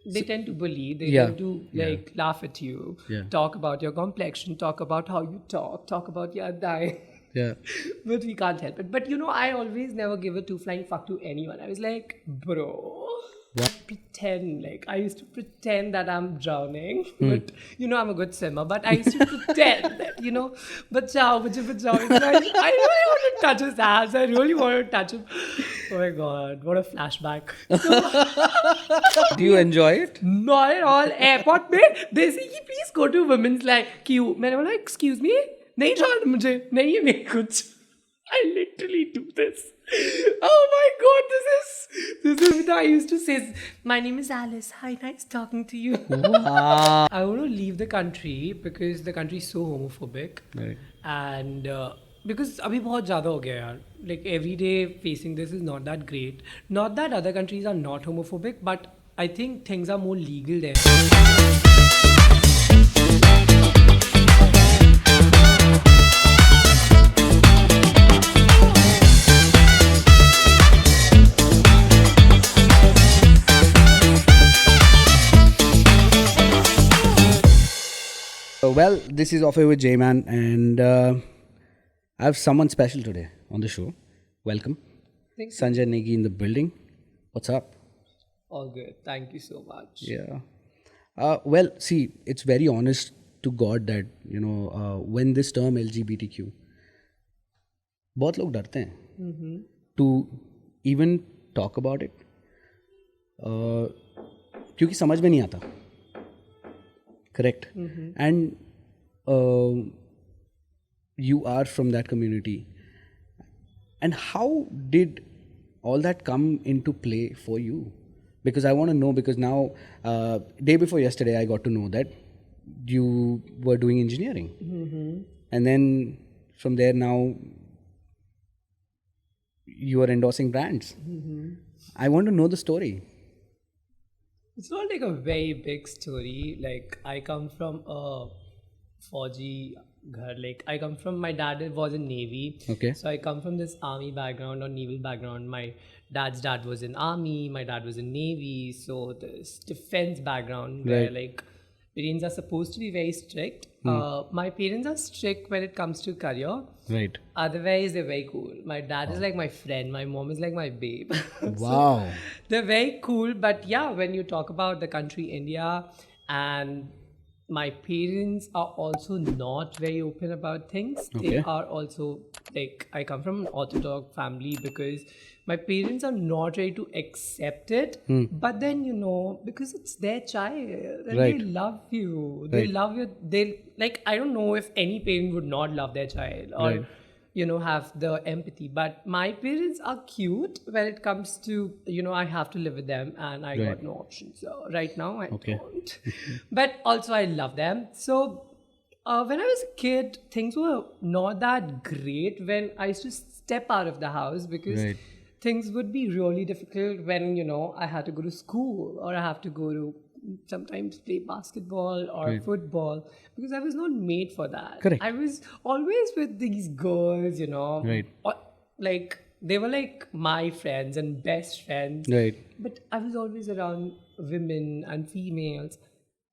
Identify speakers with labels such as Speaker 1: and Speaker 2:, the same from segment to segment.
Speaker 1: they tend to bully, they
Speaker 2: Yeah.
Speaker 1: tend to like laugh at you,
Speaker 2: Yeah.
Speaker 1: talk about your complexion, talk about how you talk about your diet.
Speaker 2: Yeah.
Speaker 1: But we can't help it. But I always never give a two flying fuck to anyone. I was like, bro, I used to pretend that I'm drowning. But I'm a good swimmer. But I used to pretend that, bachao, bachao. I really want to touch his ass. I really want to touch him. Oh my god, what a flashback.
Speaker 2: Do you enjoy it?
Speaker 1: Not at all. Airport में they say कि please go to women's line queue. मैंने बोला excuse me, नहीं जाना मुझे, नहीं है नहीं कुछ. I literally do this. Oh my god, this is what I used to say. My name is Alice. Hi, nice talking to you.
Speaker 2: Wow.
Speaker 1: I want to leave the country because the country is so homophobic.
Speaker 2: Right.
Speaker 1: And because अभी बहुत ज़्यादा हो गया यार. Like every day facing this is not that great. Not that other countries are not homophobic, but I think things are more legal there.
Speaker 2: Well, this is Off Air with Jman, and I have someone special today on the show. Welcome.
Speaker 1: Thanks.
Speaker 2: Sanjay Negi in the building. What's up?
Speaker 1: All good. Thank you so much.
Speaker 2: Yeah. Well, see, it's very honest to God that, when this term LGBTQ, बहुत लोग डरते हैं to even talk about it, क्योंकि समझ में नहीं आता. Correct. And you are from that community. And how did all that come into play for you? Because I want to know, because now, day before yesterday, I got to know that you were doing engineering. And then from there now, you are endorsing brands. I want to know the story.
Speaker 1: It's not like a very big story. Like, I come from a Fauji ghar. Like, my dad was in Navy.
Speaker 2: Okay.
Speaker 1: So I come from this army background or naval background. My dad's dad was in army. My dad was in Navy. So this defense background where like parents are supposed to be very strict. My parents are strict when it comes to career.
Speaker 2: Right.
Speaker 1: Otherwise, they're very cool. My dad is like my friend. My mom is like my babe.
Speaker 2: Wow.
Speaker 1: They're very cool. But yeah, when you talk about the country India, and my parents are also not very open about things.
Speaker 2: Okay.
Speaker 1: They are also like, I come from an Orthodox family because my parents are not ready to accept it. But then, because it's their child and
Speaker 2: Right.
Speaker 1: they love you. They
Speaker 2: Right.
Speaker 1: love you. They like, I don't know if any parent would not love their child or
Speaker 2: Right.
Speaker 1: have the empathy. But my parents are cute when it comes to, I have to live with them and I got no options. So right now I don't. But also I love them. So when I was a kid, things were not that great when I used to step out of the house because
Speaker 2: Right.
Speaker 1: things would be really difficult when, I had to go to school or I have to go to sometimes play basketball or football because I was not made for that.
Speaker 2: Correct.
Speaker 1: I was always with these girls,
Speaker 2: Right.
Speaker 1: like they were like my friends and best friends.
Speaker 2: Right.
Speaker 1: But I was always around women and females.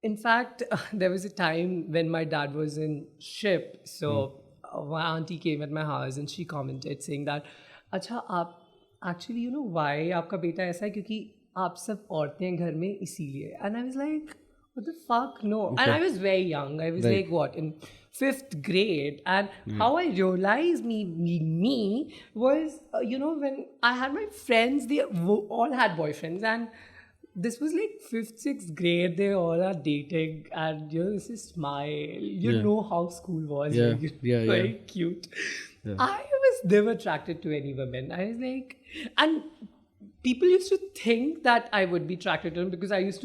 Speaker 1: In fact, there was a time when my dad was in ship. So my auntie came at my house and she commented saying that, अच्छा आप actually why आपका बेटा ऐसा है क्योंकि आप सब औरतें हैं घर में इसीलिए. And I was like, what the fuck, no.
Speaker 2: Okay.
Speaker 1: And I was very young. I was like what, in 5th grade. And how I realized me was when I had my friends, they all had boyfriends, and this was like 5th, 6th grade. They all are dating, and this is smile. You know how school was.
Speaker 2: Yeah.
Speaker 1: Like,
Speaker 2: Yeah,
Speaker 1: very
Speaker 2: yeah.
Speaker 1: cute.
Speaker 2: Yeah.
Speaker 1: I was never attracted to any women. I was like, and people used to think that I would be attracted to them because I used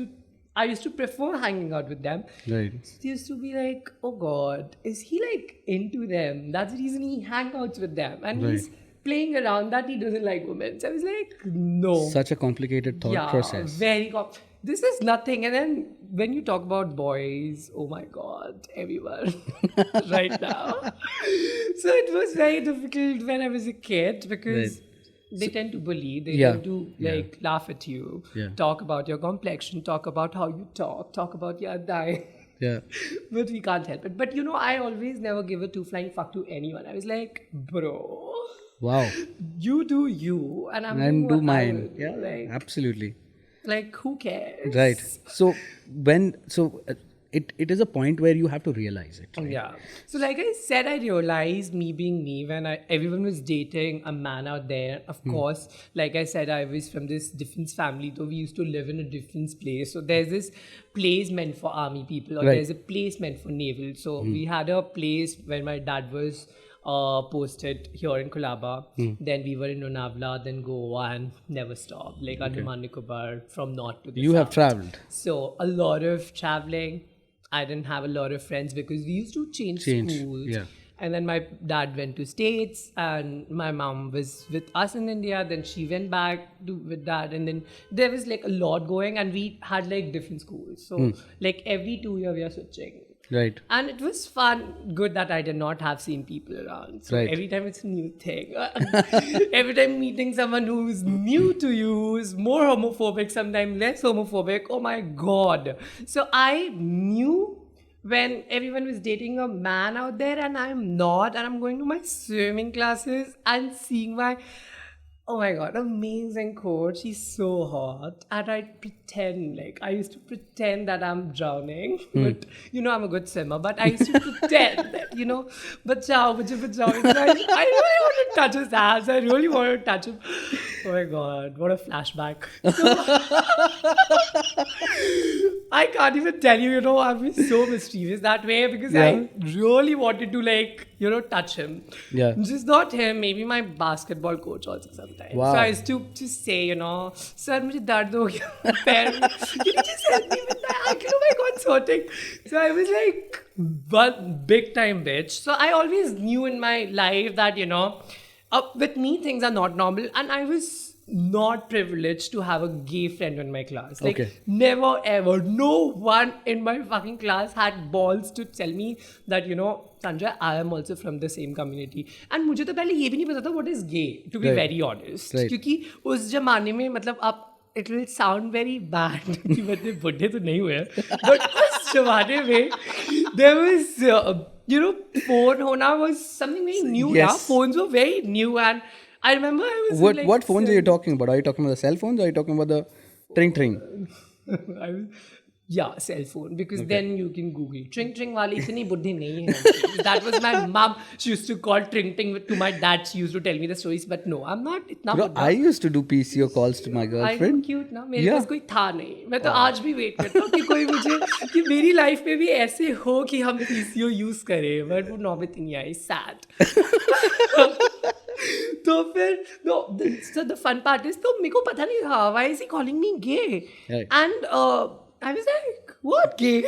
Speaker 1: to prefer hanging out with them.
Speaker 2: Right.
Speaker 1: So they used to be like, oh God, is he like into them? That's the reason he hangs out with them. And he's playing around that he doesn't like women. So I was like, no.
Speaker 2: Such a complicated thought process.
Speaker 1: Very this is nothing. And then when you talk about boys, oh my God, everyone right now. So it was very difficult when I was a kid because they tend to bully. They
Speaker 2: Yeah.
Speaker 1: tend to like laugh at you,
Speaker 2: Yeah.
Speaker 1: talk about your complexion, talk about how you talk about your die.
Speaker 2: Yeah.
Speaker 1: But we can't help it. But you know, I always never give a two flying fuck to anyone. I was like, bro,
Speaker 2: Wow.
Speaker 1: you do you, and I'm
Speaker 2: And
Speaker 1: doing
Speaker 2: do
Speaker 1: what I
Speaker 2: mine.
Speaker 1: will do.
Speaker 2: Yeah.
Speaker 1: Like,
Speaker 2: Absolutely.
Speaker 1: who cares?
Speaker 2: Right. So it is a point where you have to realize it. Right?
Speaker 1: Yeah. So like I said, I realized me being me when everyone was dating a man out there. Of course, like I said, I was from this defense family, though we used to live in a defense place. So there's this place meant for army people, or
Speaker 2: Right.
Speaker 1: there's a place meant for naval. So we had a place where my dad was posted here in Colaba. Then we were in Lonavala, then Goa, and never stopped. Like Andaman Nicobar, from north to the
Speaker 2: You
Speaker 1: south.
Speaker 2: have traveled.
Speaker 1: So a lot of traveling. I didn't have a lot of friends because we used to change schools.
Speaker 2: Yeah.
Speaker 1: And then my dad went to States and my mom was with us in India. Then she went back with dad. And then there was like a lot going and we had like different schools. So like every 2 years we are switching.
Speaker 2: Right.
Speaker 1: And it was fun. Good that I did not have same people around. So
Speaker 2: Right.
Speaker 1: every time it's a new thing. Every time meeting someone who's new to you, who's more homophobic, sometimes less homophobic. Oh my God. So I knew when everyone was dating a man out there and I'm not, and I'm going to my swimming classes and seeing my, oh my God, amazing coach. She's so hot. And I used to pretend that I'm drowning. But, you know, I'm a good swimmer. But I used to pretend that, you know, bachao. I really want to touch his ass. I really want to touch him. Oh my God, what a flashback. I can't even tell you, you know, I was so mischievous that way because I really wanted to, like, you know, touch him.
Speaker 2: Yeah.
Speaker 1: Just not him, maybe my basketball coach also sometimes.
Speaker 2: Wow.
Speaker 1: So I used to just say, you know, sir, mujhe dard ho gaya pair mein. Can you just help me with my ankle? Oh my God, it's hurting. So I was like, one big time bitch. So I always knew in my life that, you know, with me things are not normal, and I was not privileged to have a gay friend in my class. Like, never ever. No one in my fucking class had balls to tell me that, you know, Sanjay, I am also from the same community. And मुझे तो पहले ये भी नहीं पता था what is gay, to be very honest. क्योंकि उस जमाने में मतलब अब it will sound very bad कि मतलब बुढ़े तो नहीं हुए, but उस जमाने में there was you know, phone hona was something very new.
Speaker 2: Yes.
Speaker 1: Now phones were very new, and I remember I was in, like,
Speaker 2: What phones are you talking about? Are you talking about the cell phones or are you talking about the tring?
Speaker 1: Yeah, cell phone, because then you can Google. Tring wali itni buddhi nahi hai. That was my mom. She used to call tring to my dad. She used to tell me the stories, but no, I'm not itna
Speaker 2: Bro,
Speaker 1: buddha.
Speaker 2: I used to do PCO calls to my
Speaker 1: I
Speaker 2: girlfriend.
Speaker 1: know, cute ना, मेरे पास कोई था नहीं. मैं तो आज भी wait करता हूँ कि कोई मुझे, कि मेरी लाइफ में भी ऐसे हो कि हम PCO यूज करें, but वो नौबत नहीं आई. Sad. तो फिर so the fun part is, तो मेरे को पता नहीं था, why is he calling me gay?
Speaker 2: Right.
Speaker 1: And I was like, what gay?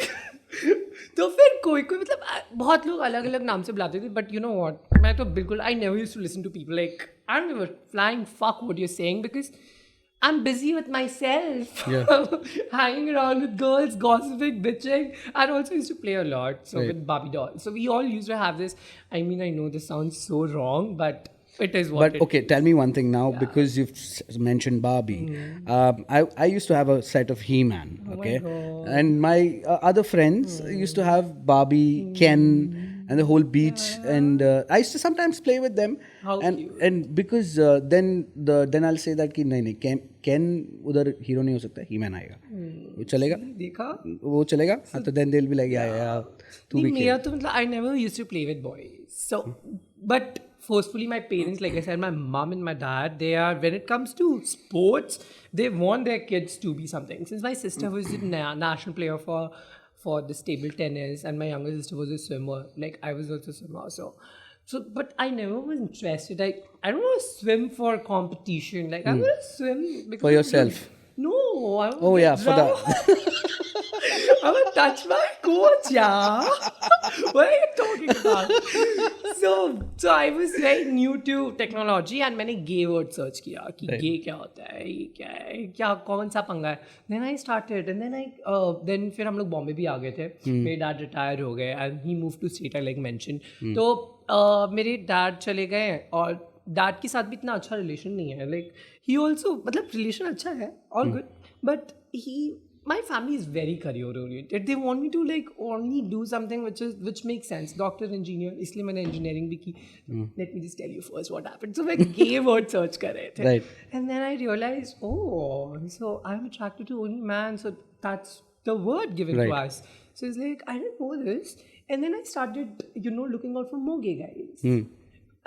Speaker 1: तो फिर कोई मतलब बहुत लोग अलग अलग नाम से बुलाते थे, but you know what, मैं तो बिल्कुल, I never used to listen to people like, I don't give a flying fuck what you're saying, because I'm busy with myself, hanging around with girls, gossiping, bitching, and also used to play a lot, so with Barbie dolls. So we all used to have this, I mean, I know this sounds so wrong, but it is what
Speaker 2: But okay, tell me one thing now, because you've mentioned Barbie. I used to have a set of He-Man, okay? And my other friends used to have Barbie, Ken, and the whole beach. And I used to sometimes play with them.
Speaker 1: How cute.
Speaker 2: And because then I'll say that कि नहीं Ken उधर hero नहीं हो सकता, He-Man आएगा. वो चलेगा?
Speaker 1: देखा?
Speaker 2: वो चलेगा? हाँ, तो then they'll be like, yeah, तू भी
Speaker 1: मेरा तो मतलब, I never used to play with boys. So, but forcefully, my parents, like I said, my mom and my dad, they are, when it comes to sports, they want their kids to be something. Since my sister was a national player for this table tennis, and my younger sister was a swimmer, like I was also a swimmer, so but I never was interested. I don't want to swim for competition. Like I want to swim because
Speaker 2: For yourself.
Speaker 1: No, I want
Speaker 2: for that.
Speaker 1: I will touch my coach, yeah. What are you talking about? So I was very new to technology, and मैंने gay word search किया कि gay क्या होता है, ये क्या है, क्या कौन सा पंगा है. Then I started, and then फिर हम लोग बॉम्बे भी आ गए थे. मेरे dad retire हो गए, and he moved to state, I like mentioned. तो मेरे dad चले गए, और डैड के साथ भी इतना अच्छा रिलेशन नहीं है. Like he also, मतलब रिलेशन अच्छा है, all good, but my family is very career oriented. They want me to like only do something which makes sense. Doctor, engineer, इसलिए मैंने engineering भी की. Let me just tell you first what happened. So मैं gay word search कर रहे थे.
Speaker 2: Right.
Speaker 1: And then I realized, oh, so I'm attracted to only man. So that's the word given to
Speaker 2: Right.
Speaker 1: us. So it's like, I didn't know this. And then I started, looking out for more gay guys.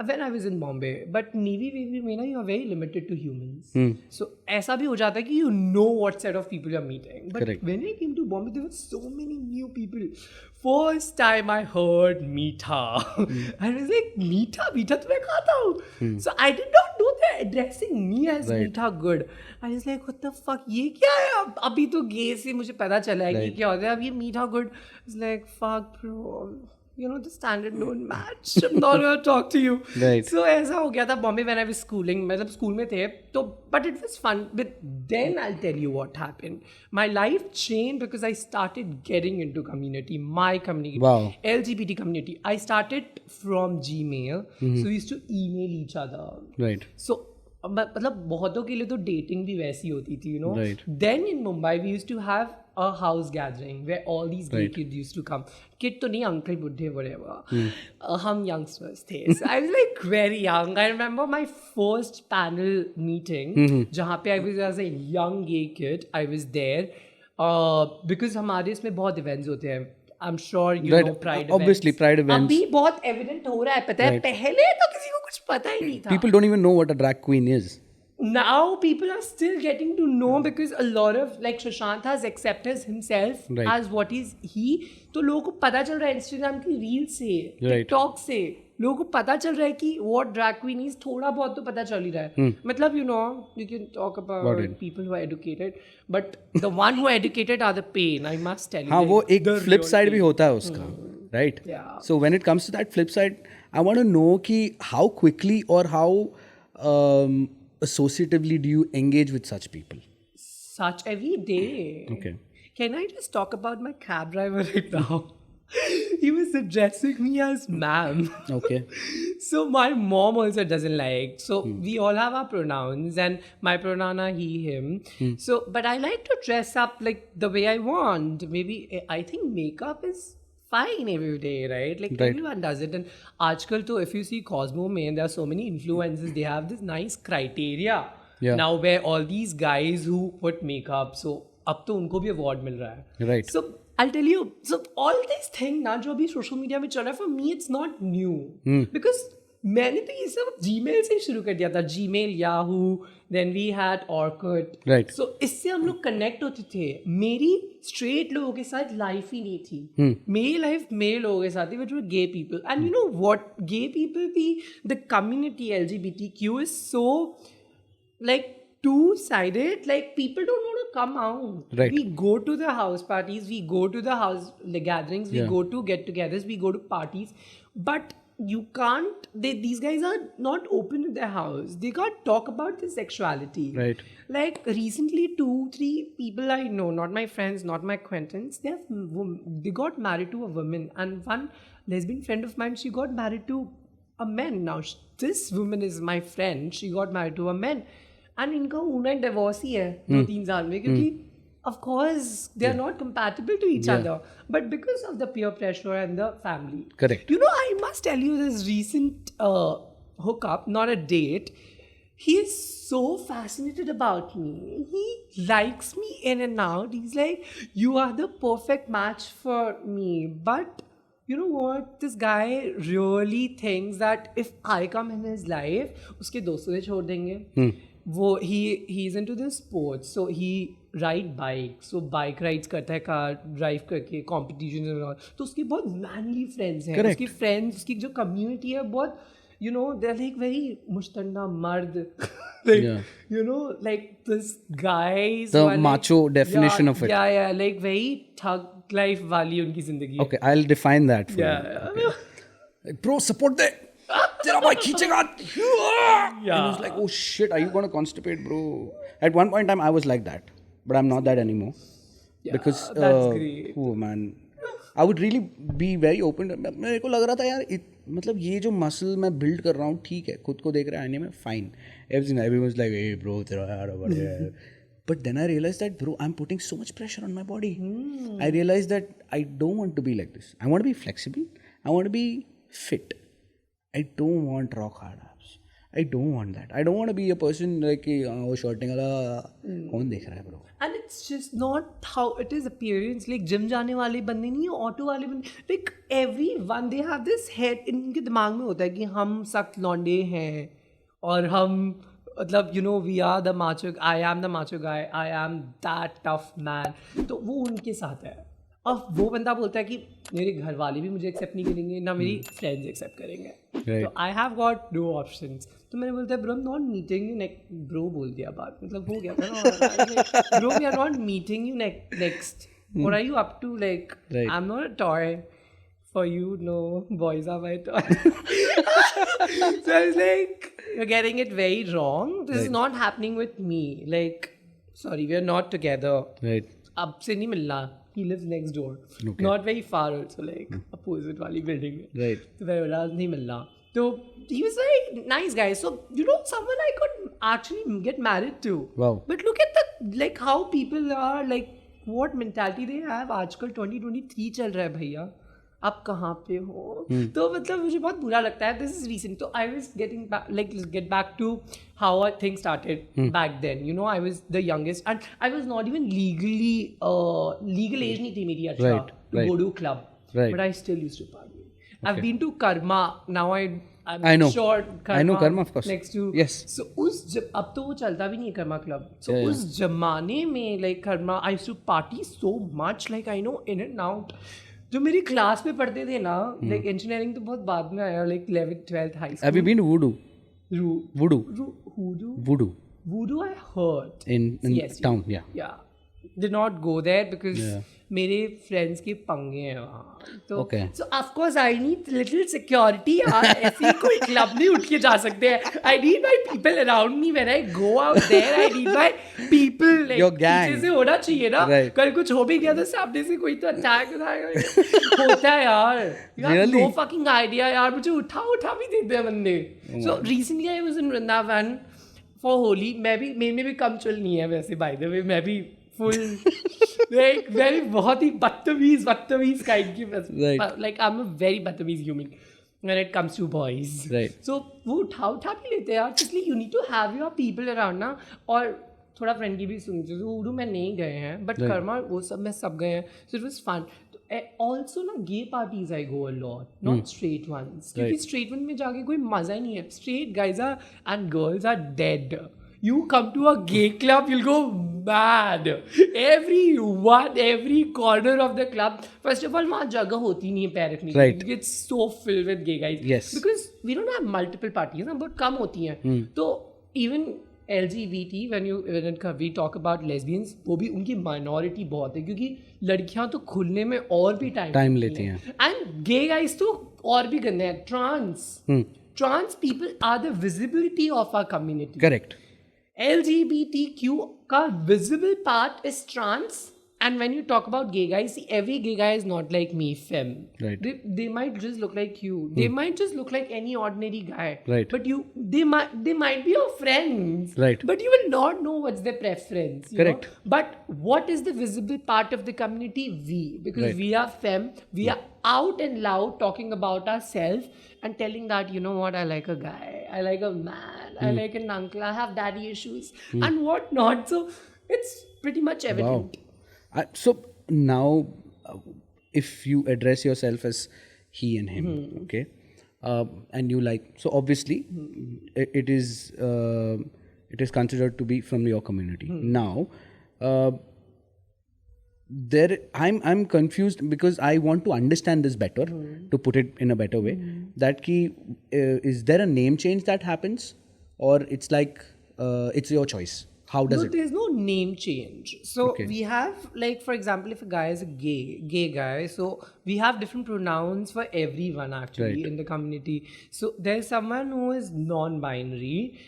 Speaker 1: When I was in Bombay. But Navy में ना, you are very limited to humans. So ऐसा भी हो जाता है कि you know what set of people you're meeting. But
Speaker 2: Correct.
Speaker 1: when I came to Bombay, there were so many new people. First time I heard meetha. I was like, meetha तो मैं खाता हूँ. So I did not know they're addressing me as
Speaker 2: Right.
Speaker 1: meetha good. I was like, what the fuck, ये क्या है? अभी तो gay से मुझे पता चला है कि क्या होता है. अब ये meetha good. It's like, fuck bro. The standard don't match. I'm not gonna talk to you.
Speaker 2: Right.
Speaker 1: So ऐसा हो गया था Bombay when I was schooling. मतलब स्कूल में थे तो, but it was fun. But then I'll tell you what happened. My life changed because I started getting into community. My community.
Speaker 2: Wow.
Speaker 1: LGBT community. I started from Gmail. So we used to email each other.
Speaker 2: Right.
Speaker 1: So मतलब बहुतों के लिए तो dating भी वैसी होती थी,
Speaker 2: Right.
Speaker 1: Then in Mumbai we used to have a house gathering where all these gay
Speaker 2: Right.
Speaker 1: kids used to come. Kid to nahi, uncle, buddhe, whatever. Hum youngsters the. So I was like very young. I remember my first panel meeting, jahan pe I was as a young gay kid. I was there because हमारे इसमें बहुत events होते हैं. I'm sure you
Speaker 2: Right.
Speaker 1: know Pride
Speaker 2: Obviously,
Speaker 1: events.
Speaker 2: Pride events.
Speaker 1: अभी बहुत evident हो रहा है, पता है.
Speaker 2: Right.
Speaker 1: पहले तो किसी को कुछ पता ही नहीं था.
Speaker 2: People don't even know what a drag queen is.
Speaker 1: Now people are still getting to know because a lot of like Shashant has accepted himself
Speaker 2: Right.
Speaker 1: as what is he. तो लोगों को पता चल रहा है Instagram की reel से,
Speaker 2: Right.
Speaker 1: TikTok से, लोगों को पता चल रहा है कि what drag queen is. थोड़ा बहुत तो पता चल ही रहा है. मतलब you can talk about people who are educated, but the one who are educated are the pain. I must tell you.
Speaker 2: हाँ, वो
Speaker 1: like,
Speaker 2: एक
Speaker 1: the
Speaker 2: flip
Speaker 1: real
Speaker 2: side
Speaker 1: pain.
Speaker 2: भी होता है उसका, right?
Speaker 1: Yeah.
Speaker 2: So when it comes to that flip side, I want to know कि how quickly or how associatively do you engage with such people?
Speaker 1: Such every day.
Speaker 2: Okay.
Speaker 1: Can I just talk about my cab driver right now? He was addressing me as ma'am.
Speaker 2: Okay.
Speaker 1: So my mom also doesn't like. So we all have our pronouns and my pronoun are he, him. So, but I like to dress up like the way I want. Maybe, I think makeup is fine every day, right? Like
Speaker 2: Right.
Speaker 1: everyone does it. And aajkal to, if you see Cosmo Man, there are so many influencers. They have this nice criteria.
Speaker 2: Yeah.
Speaker 1: Now where all these guys who put makeup, so अब तो उनको भी award मिल रहा है.
Speaker 2: Right.
Speaker 1: So I'll tell you, so all these things ना जो अभी social media में चल रहा है, for me it's not new. Because मैंने तो ये सब Gmail से शुरू कर दिया था. Gmail, Yahoo, then we had Orkut.
Speaker 2: Right.
Speaker 1: So इससे हम लोग कनेक्ट होते थे. मेरी स्ट्रेट लोगों के साथ लाइफ ही नहीं थी. मेरी लाइफ मेरे लोगों के साथ थी, which were gay people. And you know what? Gay people भी, the community LGBTQ is so like two-sided. Like people don't want to come out.
Speaker 2: Right.
Speaker 1: We go to the house parties, we go to the gatherings, we
Speaker 2: Yeah.
Speaker 1: go to get-togethers, we go to parties, but you can't. These guys are not open in their house. They can't talk about their sexuality.
Speaker 2: Right.
Speaker 1: Like recently, 2-3 people I know, not my friends, not my acquaintance, they got married to a woman, and one lesbian friend of mine, she got married to a man. Now this woman is my friend. She got married to a man. And इनका होना divorce ही है 2-3 साल में, क्योंकि of course they are not compatible to each other, but because of the peer pressure and the family.
Speaker 2: Correct.
Speaker 1: You know, I must tell you this recent hookup, not a date. He is so fascinated about me. He likes me in and out. He's like, you are the perfect match for me. But you know what? This guy really thinks that if I come in his life, उसके दोस्तों से छोड़ देंगे. वो he's into the sports, so he ride bike, so bike rides करता है, car drive करके competitions and all. तो उसके बहुत manly friends हैं.
Speaker 2: Correct.
Speaker 1: उसकी friends, उसकी जो community है बहुत, you know, they're like very मुश्तंडा मर्द. Like,
Speaker 2: Yeah.
Speaker 1: you know, like this guys.
Speaker 2: The
Speaker 1: who are
Speaker 2: macho
Speaker 1: like,
Speaker 2: definition
Speaker 1: yeah,
Speaker 2: of it.
Speaker 1: Yeah, like very thug life वाली उनकी जिंदगी है.
Speaker 2: Okay, I'll define that for you.
Speaker 1: Yeah.
Speaker 2: Like, bro, support that. तेरा भाई खींचेगा. And
Speaker 1: Yeah.
Speaker 2: I was like, oh shit, are you gonna constipate, bro? At one point in time, I was like that, but I'm not that anymore.
Speaker 1: Yeah,
Speaker 2: Because
Speaker 1: that's great.
Speaker 2: oh man, I would really be very open. मेरे को लग रहा था यार मतलब ये जो muscle मैं बिल्ड कर रहा हूँ ठीक है, खुद को देख रहा है आईने में, fine, everyone's like hey bro तेरा यार बढ़िया है. But then I realized that bro, I'm putting so much pressure on my body. I realized that I don't want to be like this. I want to be flexible. I want to be fit. I don't want rock hard abs. I don't want that. I don't want to be a person like वो shorting वाला कौन देख रहा है bro.
Speaker 1: And it's just not how it is appearance. Like gym जाने वाले बंदे नहीं, ऑटो वाले बंदे, like everyone they have this head, इनके दिमाग में होता है कि हम सख्त लौंडे हैं और हम मतलब you know we are the macho, I am the macho guy, I am that tough man. तो वो उनके साथ है. अब वो बंदा बोलता है कि मेरे घर वाले भी मुझे एक्सेप्ट नहीं करेंगे, ना मेरी फ्रेंड्स एक्सेप्ट करेंगे. तो I have got no options. तो मैंने बोलता है bro not meeting you bro बोल दिया बात, मतलब हो गया था ना. Bro we are not meeting you next. What are you up to? Like, I'm not a toy for you. No, boys are my toy. So I was like, you're getting it very wrong. This is not happening with me. Like, sorry, we are not together.
Speaker 2: Right.
Speaker 1: अब से नहीं मिलना. He lives next door. Okay. Not very far also, like opposite वाली building में.
Speaker 2: Right.
Speaker 1: तो मैं बोला नहीं मिलना. So he was like nice guy. So you know someone I could actually get married to.
Speaker 2: Wow.
Speaker 1: But look at the like how people are, like what mentality they have. आजकल 2023 चल रहा है भैया. आप कहाँ पे हो? तो मतलब मुझे बहुत बुरा लगता है. This is recent. तो I was getting back, like let's get back to how things started back then. You know, I was the youngest and I was not even legally legal age नहीं थी मेरी अच्छा to go to club. Right. But I still used to party. Okay. I've been to Karma. Now I'm
Speaker 2: know.
Speaker 1: sure Karma.
Speaker 2: I know Karma of course.
Speaker 1: Next to
Speaker 2: yes.
Speaker 1: So अब तो वो चलता भी नहीं है Karma club. So उस जमाने में like Karma, I used to party so much. Like I know in and out. जो मेरी क्लास में पढ़ते थे ना, लाइक इंजीनियरिंग तो बहुत बाद में आया, like 11th 12th high school.
Speaker 2: Have you been to Voodoo? Voodoo I
Speaker 1: heard
Speaker 2: in yes, town.
Speaker 1: Yeah did not go there because मेरे फ्रेंड्स के पंगे हैं वहाँ. तो so of course I need little security. यार ऐसे कोई क्लब नहीं उठ के जा सकते हैं. I need my people around me when I go out there. I need my people. Like,
Speaker 2: your gang.
Speaker 1: पीछे से होना चाहिए ना. कल कुछ हो भी गया तो सामने से कोई तो अटैक होता है यार. No fucking idea यार. मुझे उठा भी देते हैं बंदे. So recently I was in Vrindavan for Holi. मैं भी कम चल नहीं है वैसे by the way. मैं भी full like very बहुत ही बदतमीज kind की. Like I'm a very बदतमीज human when it comes to boys.
Speaker 2: Right.
Speaker 1: So वो उठा भी लेते हैं यार. इसलिए you need to have your people around ना. और थोड़ा फ्रेंड की भी सुनते थे. उर्दू में नहीं गए हैं बट कर्मा वो सब में सब गए हैं. So it was fun. Also ना gay parties I go a lot, not straight ones. क्योंकि straight one में जाके कोई मजा ही नहीं है. Straight guys are and girls are dead. You come to a gay club, you'll go mad. Every corner of the club. First of all, वहाँ जगह होती नहीं है पैर रखने की. It's so filled with gay guys.
Speaker 2: Yes.
Speaker 1: Because we don't have multiple parties ना, बहुत कम होती हैं. तो even LGBT when we talk about lesbians, वो भी उनकी minority बहुत है क्योंकि लड़कियाँ तो खुलने में और भी टाइम लेती हैं. And gay guys तो और भी गंदे हैं. Trans people are the visibility of our community.
Speaker 2: Correct.
Speaker 1: LGBTQ का visible part is trans, and when you talk about gay guys, see every gay guy is not like me, femme.
Speaker 2: Right.
Speaker 1: They might just look like you. They might just look like any ordinary guy.
Speaker 2: Right.
Speaker 1: But they might be your friends.
Speaker 2: Right.
Speaker 1: But you will not know what's their preference.
Speaker 2: Correct.
Speaker 1: Know? But what is the visible part of the community? Because we are femme, we are out and loud talking about ourselves and telling that, you know what, I like a guy, I like a man, I like an uncle, I have daddy issues and what not. So it's pretty much evident.
Speaker 2: Wow. So now if you address yourself as he and him, okay, and you like, so obviously it is considered to be from your community. Now I'm confused because I want to understand this better, to put it in a better way. That is there a name change that happens, or it's like it's your choice? How does it?
Speaker 1: There's no name change. So we have, like, for example, if a guy is a gay guy, so we have different pronouns for everyone actually in the community. So there's someone who is non-binary.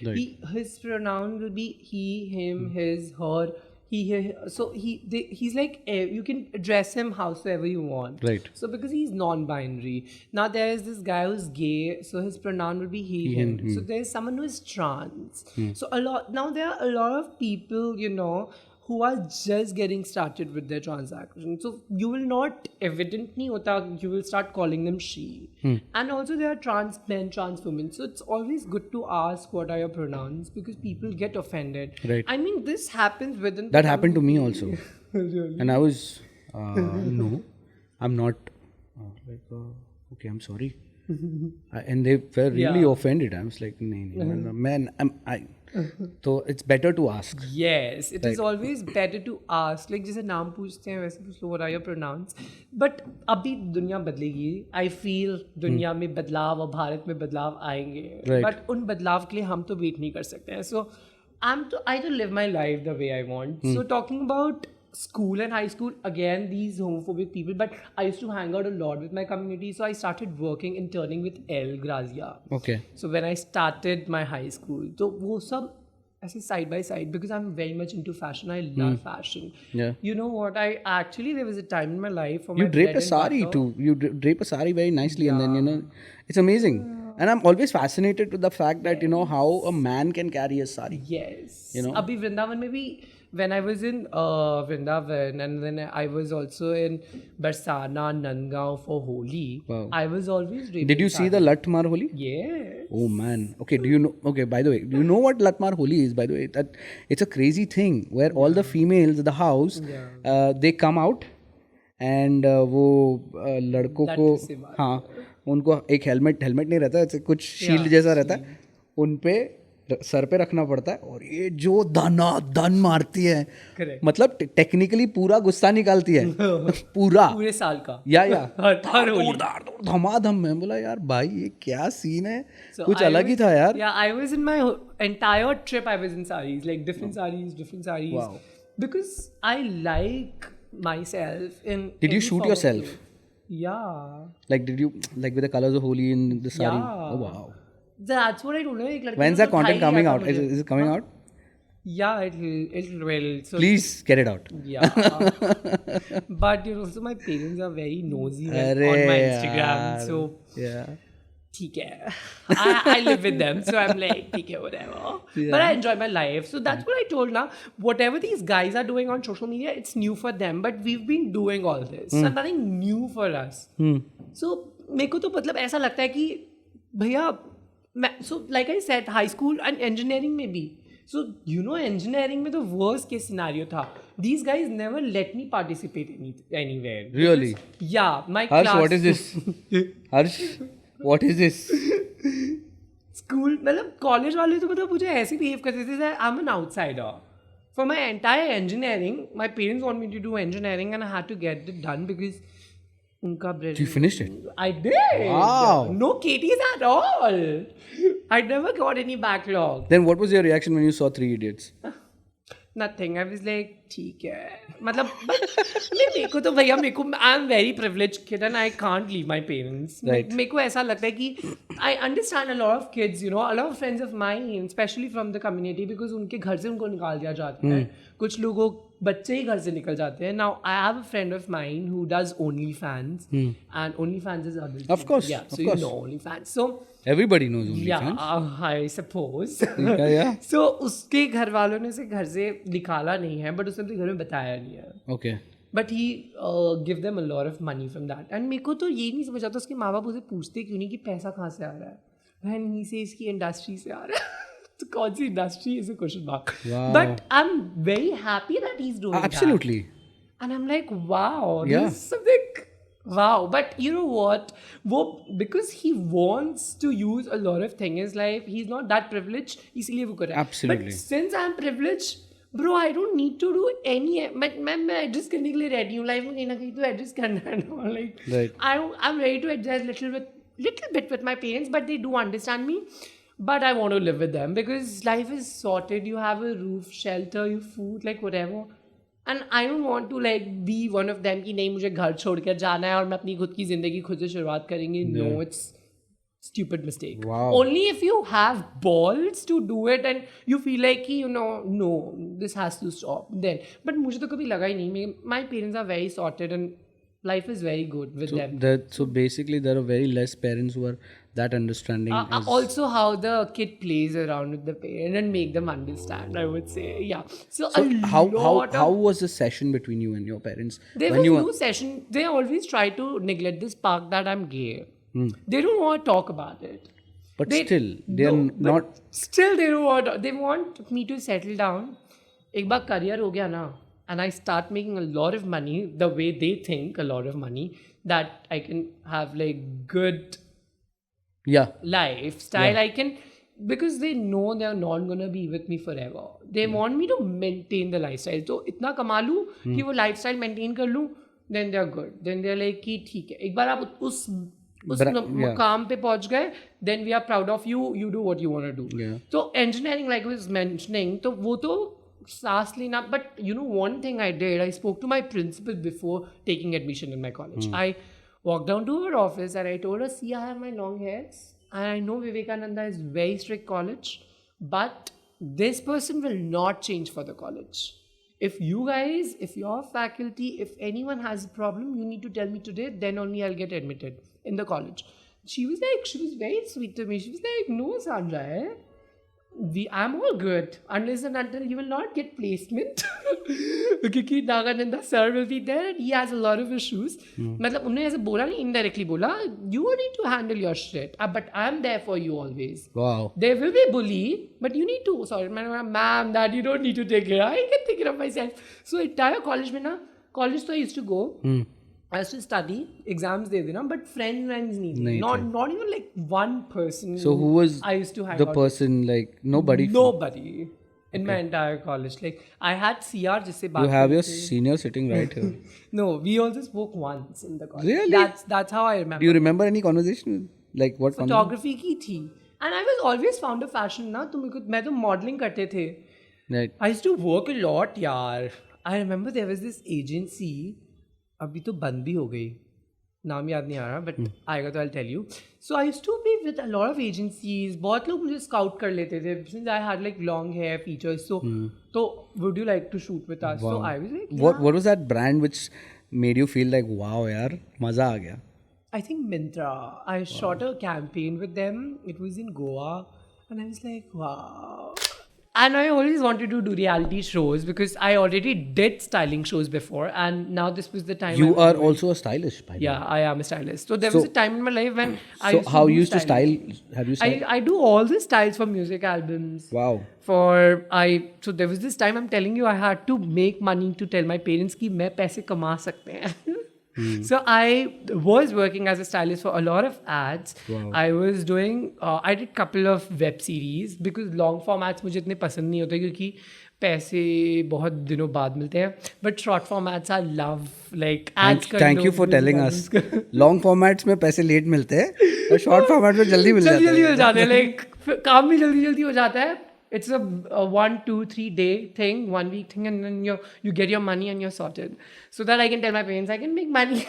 Speaker 1: His pronoun will be he, him, his, her. he's like you can address him howsoever you want.
Speaker 2: Right.
Speaker 1: So because he's non-binary, now there is this guy who's gay, so his pronoun will be he him. So there's someone who is trans. So there are a lot of people, you know, who are just getting started with their transaction. So you will not evident nahi hota, you will start calling them she. And also there are trans men, trans women. So it's always good to ask what are your pronouns, because people get offended.
Speaker 2: Right.
Speaker 1: I mean, this happens within...
Speaker 2: That happened to me also.
Speaker 1: Really?
Speaker 2: And I was, no, I'm not, okay, I'm sorry. And they were really offended. I was like, man, so it's better to ask.
Speaker 1: Yes, it is always better to ask. Like जैसे नाम पूछते हैं वैसे पूछ लो, what are your pronouns? But अभी दुनिया बदलेगी. I feel दुनिया में बदलाव और भारत में बदलाव आएंगे.
Speaker 2: Right.
Speaker 1: But उन बदलाव के लिए हम तो वेट नहीं कर सकते हैं. So I to live my life the way I want. So talking about school and high school, again, these homophobic people, but I used to hang out a lot with my community. So I started working, interning with El Grazia.
Speaker 2: Okay.
Speaker 1: So when I started my high school, so वो सब ऐसे side by side, because I'm very much into fashion. I love fashion.
Speaker 2: Yeah.
Speaker 1: You know what? There was a time in my life for
Speaker 2: You
Speaker 1: my
Speaker 2: drape
Speaker 1: bread
Speaker 2: a
Speaker 1: and
Speaker 2: sari
Speaker 1: butter.
Speaker 2: too. You drape a sari very nicely, and then, you know, it's amazing. And I'm always fascinated with the fact that, you know, how a man can carry a sari.
Speaker 1: Yes.
Speaker 2: You know?
Speaker 1: Abhi Vrindavan mein bhi, when I was in Vrindavan, and then I was also in Barsana, Nandgaon for Holi.
Speaker 2: Wow.
Speaker 1: I was always draping
Speaker 2: Did you see the Latmar Holi?
Speaker 1: Yes.
Speaker 2: Oh man. Okay, do you know? Okay, by the way, do you know what Latmar Holi is? By the way, that it's a crazy thing where all the females in the house, they come out and वो लड़कों को, हाँ, उनको एक helmet नहीं रहता है, कुछ शील्ड जैसा रहता है, उन पे सर पे रखना पड़ता है, और ये जो दन मारती है.
Speaker 1: Correct.
Speaker 2: मतलब टेक्निकली पूरा गुस्सा निकालती है. पूरे
Speaker 1: साल का.
Speaker 2: या धमाधम. मैं बोला यार भाई ये क्या सीन है. कुछ अलग ही था यार.
Speaker 1: Yeah, I was in my entire trip, I was in saris, like different saris.
Speaker 2: Wow.
Speaker 1: Because I like myself in...
Speaker 2: Did you shoot yourself?
Speaker 1: Yeah.
Speaker 2: Like, did you, like with the colors of Holi in the sari?
Speaker 1: Yeah.
Speaker 2: Oh wow.
Speaker 1: That's what I told you.
Speaker 2: When's that content coming out? Is it coming out?
Speaker 1: Yeah, it will. So
Speaker 2: please get it out.
Speaker 1: Yeah. But you know, so my parents are very nosy on my Instagram. So
Speaker 2: yeah.
Speaker 1: ठीक है. I live with them, so I'm like, ठीक है, whatever. Yeah. But I enjoy my life. So that's what I told now. Whatever these guys are doing on social media, it's new for them. But we've been doing all this. So nothing new for us. So मेरे को तो मतलब ऐसा लगता है कि भैया, so like I said, high school and engineering में भी. So you know, engineering में तो worst case scenario था. These guys never let me participate anywhere.
Speaker 2: Really?
Speaker 1: Because, yeah, my
Speaker 2: Harsh,
Speaker 1: class.
Speaker 2: what is this? Harsh, what is this?
Speaker 1: School, मतलब college वाले तो मतलब मुझे ऐसे behave करते थे that I'm an outsider. For my entire engineering, my parents want me to do engineering and I had to get it done because unka bread.
Speaker 2: You finished it?
Speaker 1: I did.
Speaker 2: Wow.
Speaker 1: No KTs at all. I never got any backlog.
Speaker 2: Then what was your reaction when you saw Three Idiots?
Speaker 1: Nothing. I was like, ठीक है. मतलब, मेरे को तो भैया I'm very privileged kid and I can't leave my parents.
Speaker 2: Right.
Speaker 1: मेरे को ऐसा लगता है कि I understand a lot of kids, you know, a lot of friends of mine, especially from the community, because उनके घर से उनको निकाल दिया जाता है. कुछ लोगों बच्चे ही घर से निकल जाते हैं. Now I have a friend of mine who does OnlyFans, and OnlyFans is adult.
Speaker 2: Of course.
Speaker 1: Yeah, so
Speaker 2: of course.
Speaker 1: you know OnlyFans. So
Speaker 2: everybody knows OnlyFans.
Speaker 1: Yeah, I suppose.
Speaker 2: yeah.
Speaker 1: So उसके घर वालों ने उसे घर से निकाला नहीं है, but उसने अपने घर में बताया नहीं है.
Speaker 2: Okay.
Speaker 1: But he give them a lot of money from that. And मेरे को तो ये नहीं समझ आता उसके माँ बाप उसे पूछते क्यों नहीं कि पैसा कहाँ से आ रहा है. When he says कि इंडस्ट्री से आ रहा है. तो कौन सी industry is a question mark.
Speaker 2: Wow.
Speaker 1: But I'm very happy that he's doing
Speaker 2: Absolutely.
Speaker 1: that. And I'm like, wow,
Speaker 2: Yeah.
Speaker 1: this is something. Wow. But you know what? Because he wants to use a lot of things in his life, he's not that privileged. इसलिए वो कर रहा है.
Speaker 2: Absolutely.
Speaker 1: But since I'm privileged, bro, I don't need to do any. मैं adjust करने के लिए ready हूँ. Life में कहीं ना कहीं तो adjust करना है ना. Like,
Speaker 2: right.
Speaker 1: I'm ready to adjust little bit with my parents, but they do understand me. But I want to live with them because life is sorted. You have a roof, shelter, you food, like whatever. And I don't want to like be one of them कि नहीं मुझे घर छोड़ कर जाना है और मैं अपनी खुद की ज़िंदगी खुद से शुरुआत करेंगे. No, it's stupid mistake.
Speaker 2: Wow.
Speaker 1: Only if you have balls to do it and you feel like no, this has to stop then. But मुझे तो कभी लगा ही नहीं. My parents are very sorted and life is very good with them.
Speaker 2: So basically, there are very less parents who are that understanding.
Speaker 1: Also, how the kid plays around with the parent and make them understand, I would say. Yeah. So
Speaker 2: how was the session between you and your parents?
Speaker 1: There was no session. They always try to neglect this part that I'm gay. They don't want to talk about it.
Speaker 2: But still, they are not.
Speaker 1: Still, they don't want. They want me to settle down. एक बार career हो गया ना, and I start making a lot of money the way they think, a lot of money, that I can have like good lifestyle. I can, because they know they are not gonna be with me forever. They want me to maintain the lifestyle. तो इतना कमा लूँ कि वो lifestyle maintain कर लूँ, then they are good. Then they are like कि ठीक है. एक बार आप उस काम पे पहुंच गए, then we are proud of you. You do what you want to do. So engineering, like I was mentioning, तो वो तो सांस लेना. But one thing I did, I spoke to my principal before taking admission in my college. I walked down to her office and I told her, see, I have my long hairs and I know Vivekananda is very strict college, but this person will not change for the college. If you guys, if your faculty, if anyone has a problem, you need to tell me today, then only I'll get admitted in the college. She was very sweet to me. She was like, no, Sanjay, I'm all good unless and until you will not get placement. Because Nagananda sir will be there and he has a lot of issues. मतलब उन्होंने ऐसे बोला नहीं, indirectly बोला, you need to handle your shit. But I'm there for you always. Wow. There will be bully, but you need to, sorry, ma'am, that you don't need to take care. I can take care of myself. So entire college में ना, college तो I used to go. I used to study, exams दे देना, but friends नहीं. Not even like one person.
Speaker 2: So who was
Speaker 1: I used to hang
Speaker 2: the
Speaker 1: out
Speaker 2: person, like nobody?
Speaker 1: Nobody in my entire college. Like I had CR जिससे बात.
Speaker 2: You have your senior sitting right here.
Speaker 1: No, we also spoke once in the college.
Speaker 2: Really?
Speaker 1: That's how I remember.
Speaker 2: Do you remember any conversation? Like what?
Speaker 1: Photography की थी. And I was always fond of fashion ना, तो मैं तो modeling करते थे.
Speaker 2: Right.
Speaker 1: I used to work a lot यार. I remember there was this agency. अभी तो बंद भी हो गई, नाम याद नहीं आ रहा, बट आएगा तो I'll tell you. So I used to be with a lot of agencies. बहुत लोग मुझे scout कर लेते थे since I had like long hair features. So would you like to shoot with us? Wow. So I was like,
Speaker 2: what was that brand which made you feel like, wow यार मजा आ गया?
Speaker 1: I think Myntra. I shot a campaign with them. It was in Goa and I was like, wow. And I always wanted to do reality shows because I already did styling shows before, and now this was the time.
Speaker 2: You are also a stylist, by the way.
Speaker 1: Yeah, I am a stylist. So there was a time in my life when I used to
Speaker 2: how you used to style? Have you styled?
Speaker 1: I do all the styles for music albums.
Speaker 2: Wow.
Speaker 1: So there was this time, I'm telling you, I had to make money to tell my parents कि मैं पैसे कमा सकते हैं. So I was working as a stylist for a lot of ads. Wow. I was doing, I did couple of web series because long formats मुझे इतने पसंद नहीं होते क्योंकि पैसे बहुत दिनों बाद मिलते हैं. But short formats I love, like ads.
Speaker 2: Thank you for telling us. Long formats में पैसे late मिलते हैं और short format में जल्दी मिल जाते हैं.
Speaker 1: Like काम भी जल्दी हो जाता है. It's a 1, 2, 3 day thing, 1 week thing, and then you get your money and you're sorted. So that I can tell my parents I can make money.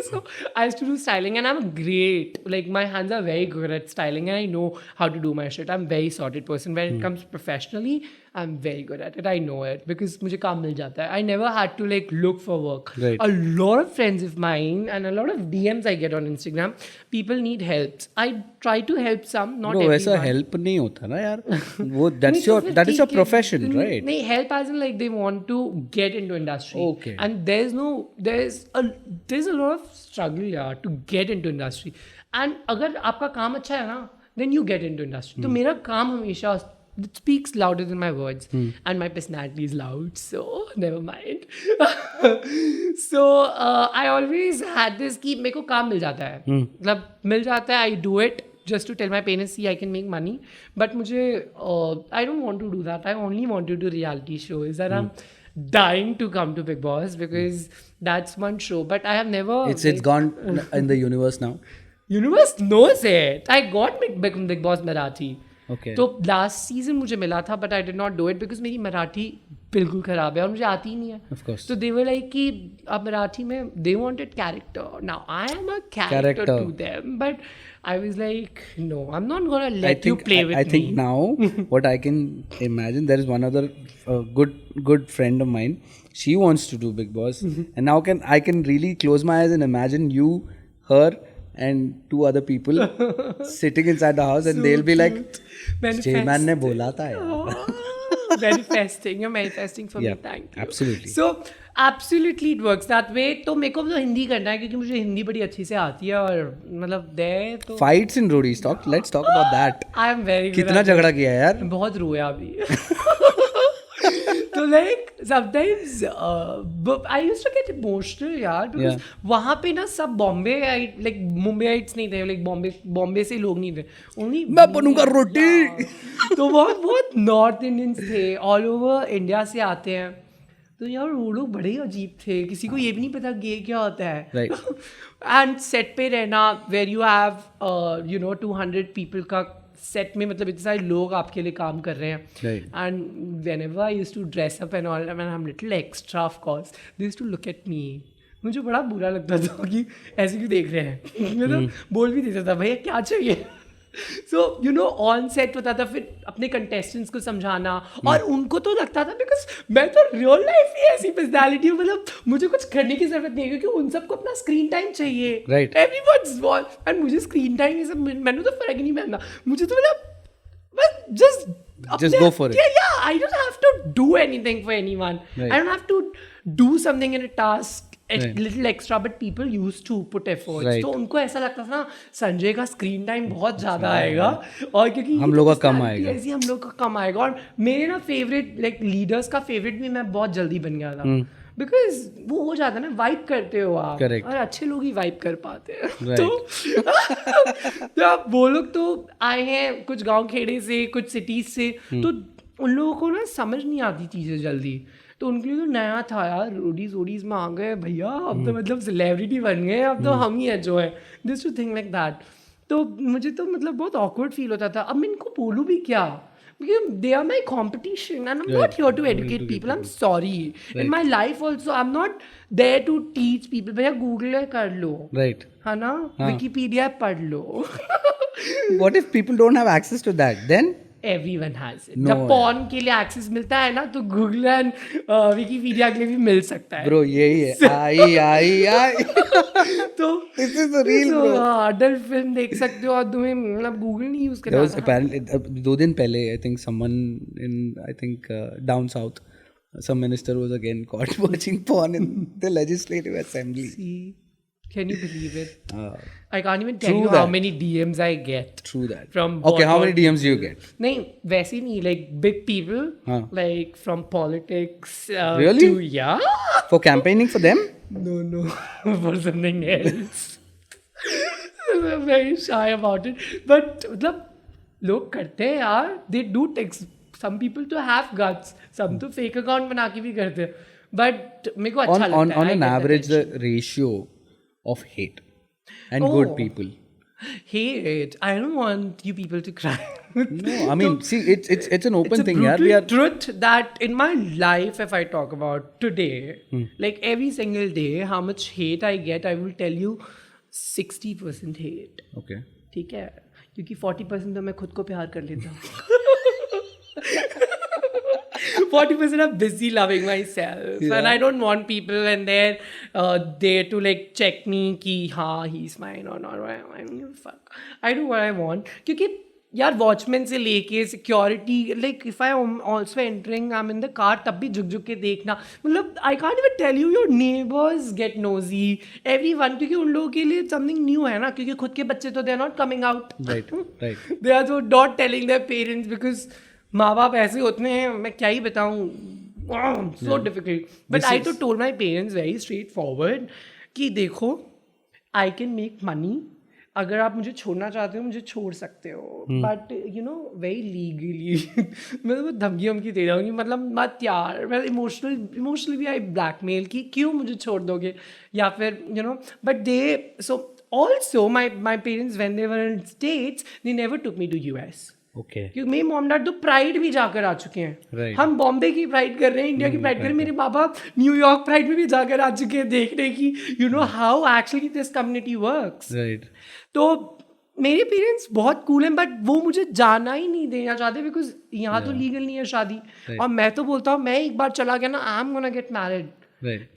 Speaker 1: So I used to do styling and I'm great. Like my hands are very good at styling and I know how to do my shit. I'm a very sorted person. When it comes professionally, I'm very good at it. I know it because मुझे काम मिल जाता है. I never had to like look for work.
Speaker 2: Right.
Speaker 1: A lot of friends of mine and a lot of DMs I get on Instagram, people need help. I try to help some, not everyone.
Speaker 2: वैसा help नहीं होता ना यार. वो that is your profession, right?
Speaker 1: नहीं, help as in like they want to get into industry.
Speaker 2: Okay.
Speaker 1: And there's a lot of struggle यार to get into industry. And अगर आपका काम अच्छा है ना, then you get into industry. तो मेरा काम हमेशा it speaks louder than my words and my personality is loud, so never mind. So I always had this कि मेरे को काम मिल जाता है, मतलब मिल जाता है, I do it just to tell my parents, see, I can make money. But मुझे I don't want to do that. I only want to do reality shows and I'm dying to come to Big Boss because that's one show. But I have never.
Speaker 2: It's gone in the universe now.
Speaker 1: Universe knows it. I got Big Boss Marathi.
Speaker 2: Okay.
Speaker 1: तो last season मुझे मिला था but I did not do it because मेरी मराठी बिल्कुल ख़राब है और मुझे आती ही नहीं है.
Speaker 2: Of course.
Speaker 1: तो दे वर लाइक कि अब मराठी में they wanted character. Now I am a character to them but I was like, no, I'm not gonna let you play with me.
Speaker 2: I think now what I can imagine, there is one other good friend of mine. She wants to do Big Boss, and now I can really close my eyes and imagine you, her, and 2 other people sitting inside the house, and
Speaker 1: So
Speaker 2: they'll be like,
Speaker 1: cute.
Speaker 2: Jman ने बोला था यार.
Speaker 1: Manifesting, you're manifesting for
Speaker 2: Yeah,
Speaker 1: me. Thank you.
Speaker 2: absolutely.
Speaker 1: So absolutely it works that way. तो मेरे को तो हिंदी करना है क्योंकि मुझे हिंदी बड़ी अच्छी से आती है और मतलब दे तो
Speaker 2: Fights in Roadies. Let's talk about that.
Speaker 1: I am very good.
Speaker 2: कितना झगड़ा किया है यार.
Speaker 1: बहुत रोया अभी. तो like sometimes I used to get emotional यार because वहाँ पे ना सब बॉम्बे like मुंबईइट्स नहीं थे like बॉम्बे से लोग नहीं थे only
Speaker 2: मैं बनूंगा रोटी.
Speaker 1: तो बहुत नॉर्थ इंडियंस थे ऑल ओवर इंडिया से आते हैं. तो यार वो लोग बड़े ही अजीब थे. किसी को ये भी नहीं पता गे क्या होता है. एंड सेट पे रहना वेर यू हैव 200 पीपल का सेट में मतलब इतने सारे लोग आपके लिए काम कर रहे हैं. And whenever I used to dress up and all when I am little extra of course they used to look at me. मुझे बड़ा बुरा लगता था कि ऐसे क्यों देख रहे हैं. मतलब बोल भी देता था भैया क्या चाहिए. सो ऑन सेट होता था फिर अपने कंटेस्टेंट्स को समझाना और उनको तो लगता था बिकॉज मैं तो रियल लाइफ ही ऐसी पर्सनैलिटी हूँ मतलब मुझे कुछ करने की जरूरत नहीं है क्योंकि उन सबको अपना स्क्रीन टाइम चाहिए. एवरीवनस वांट एंड मुझे स्क्रीन टाइम ये सब मैंने तो फर्क ही नहीं पड़ना. मुझे तो मतलब just
Speaker 2: go for it.
Speaker 1: Yeah, I don't have to do anything for anyone. I don't have to do something in a task little extra but people used to put efforts. तो उनको ऐसा लगता था ना संजय का स्क्रीन टाइम बहुत ज़्यादा आएगा और क्योंकि
Speaker 2: हम लोग का कम आएगा
Speaker 1: ऐसे हम लोग का कम आएगा. और मेरे ना फेवरेट लाइक लीडर्स का फेवरेट भी मैं बहुत जल्दी बन गया था बिकॉज वो हो जाता है ना वाइब करते हो आप.
Speaker 2: Correct.
Speaker 1: और अच्छे लोग ही वाइब कर पाते हैं. तो आप वो लोग तो आए हैं कुछ गांव खेड़े से कुछ सिटीज से तो उन लोगों को ना समझ नहीं आती चीज़ें जल्दी. तो उनके लिए तो नया था यार. रोडीज में आ गए भैया अब तो मतलब सेलिब्रिटी बन गए अब तो हम ही हैं जो है this to think like that. तो मुझे तो मतलब बहुत ऑकवर्ड फील होता था. अब मैं इनको बोलूँ भी क्या because they are my competition and I'm not here to educate people. I'm sorry. In my life also I'm not there to teach people. भैया गूगल कर लो है ना विकिपीडिया पढ़ लो.
Speaker 2: What if people don't have access to that then?
Speaker 1: Everyone has it. जब porn के लिए access मिलता है ना तो गूगल एंड विकिपीडिया के लिए भी मिल सकता है.
Speaker 2: ब्रो यही है आई
Speaker 1: तो
Speaker 2: this is the real bro.
Speaker 1: Adult film देख सकते हो और तुम्हें मतलब गूगल नहीं यूज करना.
Speaker 2: There was apparently 2 दिन पहले I think someone in I think down south some minister was again caught watching porn in the legislative assembly.
Speaker 1: See, can you believe it? I can't even tell you
Speaker 2: that.
Speaker 1: how many DMs I get.
Speaker 2: True that.
Speaker 1: From
Speaker 2: okay, how many DMs do you get?
Speaker 1: नहीं वैसे नहीं like big people like from politics.
Speaker 2: Really?
Speaker 1: To, yeah.
Speaker 2: For campaigning for them?
Speaker 1: No, for something else. I'm very shy about it. But मतलब लोग करते हैं यार. They do text. Some people to have guts. Some तो fake account बना के भी करते हैं. But मेरे को अच्छा लगता है.
Speaker 2: On an average, the ratio of hate and good people.
Speaker 1: Hate. I don't want you people to cry.
Speaker 2: No, I mean, see, it's an open thing.
Speaker 1: It's a
Speaker 2: yaar.
Speaker 1: truth that in my life, if I talk about today, like every single day, how much hate I get, I will tell you 60% hate.
Speaker 2: Okay.
Speaker 1: ठीक है क्योंकि 40% तो मैं खुद को प्यार कर लेता हूँ. 40% I'm busy loving myself. Yeah. And I don't want people and they're there to like check me कि हाँ he's mine or not. I don't give a fuck. I do what I want. क्योंकि यार watchman से लेके security like if I am also entering I am in the car तब भी झुक झुक के देखना मतलब I can't even tell you your neighbours get nosy everyone क्योंकि उन लोगों के लिए समथिंग न्यू है ना क्योंकि खुद के बच्चे तो they are not coming out they are जो not telling their parents because माँ बाप ऐसे होते हैं मैं क्या ही बताऊँ so difficult but I too told my parents very straightforward कि देखो आई कैन मेक मनी अगर आप मुझे छोड़ना चाहते हो मुझे छोड़ सकते हो but you know very legally मैं तो धमकी वमकी दे रहा हूँ मतलब मत यार मैं इमोशनली भी आई ब्लैकमेल कि क्यों मुझे छोड़ दोगे या फिर you know but they so also my parents when they were in States they never took me to US
Speaker 2: Okay.
Speaker 1: क्योंकि मेरे मॉम डैड तो प्राइड भी जाकर आ चुके हैं.
Speaker 2: Right.
Speaker 1: हम बॉम्बे की प्राइड कर रहे हैं, इंडिया की प्राइड कर रहे हैं. मेरे पापा न्यूयॉर्क प्राइड में भी जाकर आ चुके हैं देखने की you know how actually this community works.
Speaker 2: Right.
Speaker 1: तो मेरे पेरेंट्स बहुत कूल हैं, बट वो मुझे जाना ही नहीं देना चाहते बिकॉज यहाँ तो लीगल नहीं है शादी. और मैं तो बोलता हूँ मैं एक बार चला गया ना, I am gonna get married.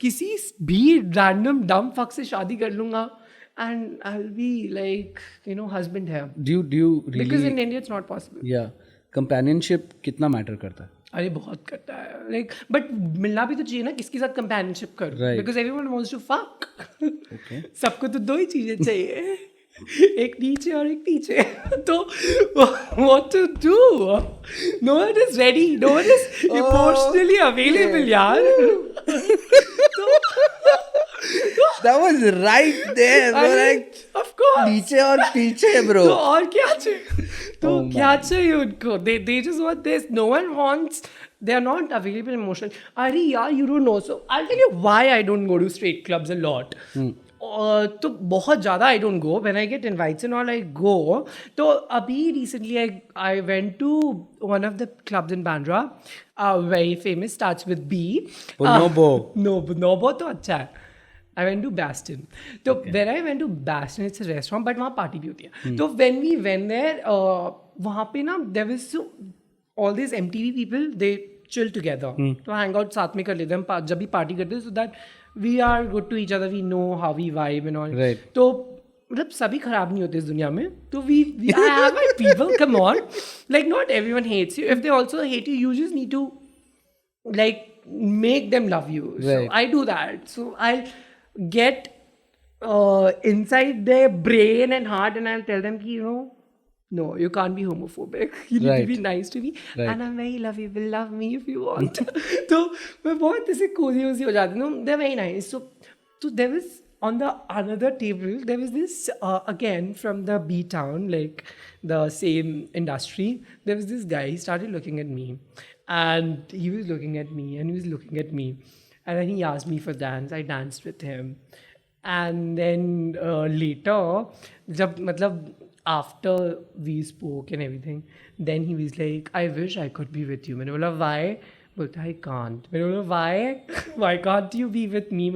Speaker 1: किसी भी रैंडम डम फक से शादी कर लूंगा and I'll be like, you know, husband here.
Speaker 2: Do you really?
Speaker 1: Because in India it's not possible.
Speaker 2: Yeah. Companionship कितना मैटर करता है?
Speaker 1: अरे बहुत करता है. Like, but मिलना भी तो चाहिए ना किसके साथ companionship करो.
Speaker 2: Right.
Speaker 1: Because everyone wants to fuck.
Speaker 2: Okay.
Speaker 1: सबको तो 2 ही चीजें चाहिए. एक नीचे और एक पीछे. तो what to do? No one is ready. No one is emotionally available, यार.
Speaker 2: That was right there, bro. Like,
Speaker 1: of course.
Speaker 2: नीचे और पीछे, bro.
Speaker 1: तो और क्या चाहिए? तो क्या चाहिए उनको? They just want this. No one wants. They are not available emotionally. अरे यार, you don't know. So I'll tell you why I don't go to straight clubs a lot. तो बहुत ज़्यादा I don't go. When I get invites and all, I go. तो अभी recently I went to one of the clubs in Bandra. Very famous. Starts with B.
Speaker 2: Nobo.
Speaker 1: Nobo तो अच्छा है. I went to Bastion. So when I went to Bastion, it's a restaurant, but वहाँ party भी होती है. तो when we went there, वहाँ पे ना there was all these MTV people, they chill together. तो hang out साथ में कर लेते हैं हम जब भी party करते हैं, so that we are good to each other, we know how we vibe and all.
Speaker 2: Right.
Speaker 1: तो मतलब सभी खराब नहीं होते इस दुनिया में. तो I have my people, come on. Like not everyone hates you. If they also hate you, you just need to like make them love you.
Speaker 2: Right.
Speaker 1: So I do that. So I'll get inside their brain and heart and I'll tell them ki, you know, no, you can't be homophobic. You need to be nice to me.
Speaker 2: Right.
Speaker 1: And I'm very lovable. Love me if you want. तो मैं बहुत ऐसे cozy हो जाती हूँ. They're very nice. So there was on the another table, there was this again from the B town, like the same industry. There was this guy. He started looking at me, and he was looking at me, and he was looking at me. And then he asked me for dance. I danced with him. And then later, after we spoke and everything, then he was like, I wish I could be with you. मैंने बोला, why? But I can't. मैंने बोला, why? Why can't you be with me?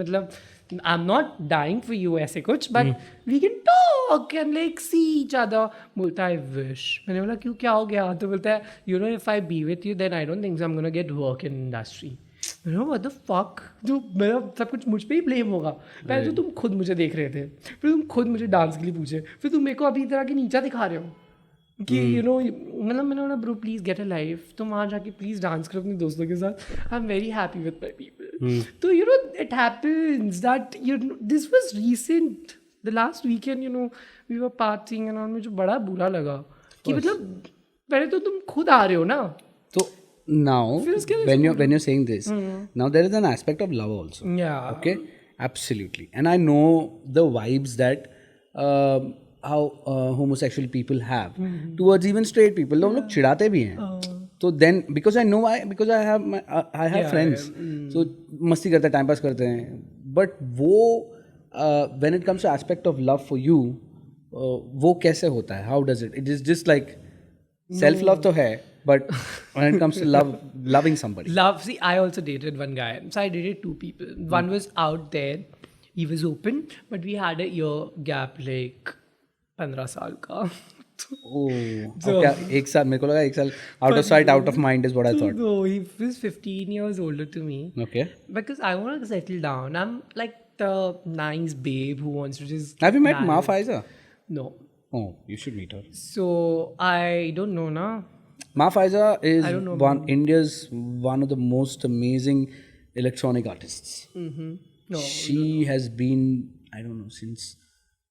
Speaker 1: I'm not dying for you ऐसे कुछ, but we can talk and like see each other. बोलता I wish. मैंने बोला क्यों, क्या हो गया? तो बोलता है, you know, if I be with you, then I don't think so I'm gonna get work in industry. You know what the fuck? जो मेरा सब कुछ मुझ पे ही ब्लेम होगा. पहले तो तुम खुद मुझे देख रहे थे, फिर तुम खुद मुझे डांस के लिए पूछे, फिर तुम मेरे को अभी तरह के नीचा दिखा रहे हो कि यू नो, मतलब मैंने बोला bro please get a life. तुम वहाँ जाके प्लीज डांस करो अपने दोस्तों के साथ. I am very happy with my people. तो you know it happens that you know this was recent the last weekend. You know we were partying and all. मुझे बड़ा बुरा लगा कि मतलब पहले तो तुम खुद आ रहे हो ना. तो
Speaker 2: now when you're saying this, now there is an aspect of love also.
Speaker 1: Yeah.
Speaker 2: Okay, absolutely. And I know the vibes that how homosexual people have towards even straight people. लोग लोग चिढ़ाते भी हैं. तो then because I know why, because I have friends. So मस्ती करते हैं, time pass करते हैं. But वो when it comes to aspect of love for you, वो कैसे होता है? How does it? It is just like self love तो है. But when it comes to loving somebody.
Speaker 1: See, I also dated one guy. So I dated 2 people. One was out there. He was open. But we had a year gap, like 15 साल का.
Speaker 2: So, एक साल, मेरे को लगा एक साल out of sight, out of mind is what I thought.
Speaker 1: No, he was 15 years older to me.
Speaker 2: Okay.
Speaker 1: Because I want to settle down. I'm like the nice babe who wants to just...
Speaker 2: Have you met Ma Faiza?
Speaker 1: No.
Speaker 2: Oh, you should meet her.
Speaker 1: So, I don't know, na.
Speaker 2: Ma Faiza is India's one of the most amazing electronic artists.
Speaker 1: No,
Speaker 2: she has been, I don't know, since,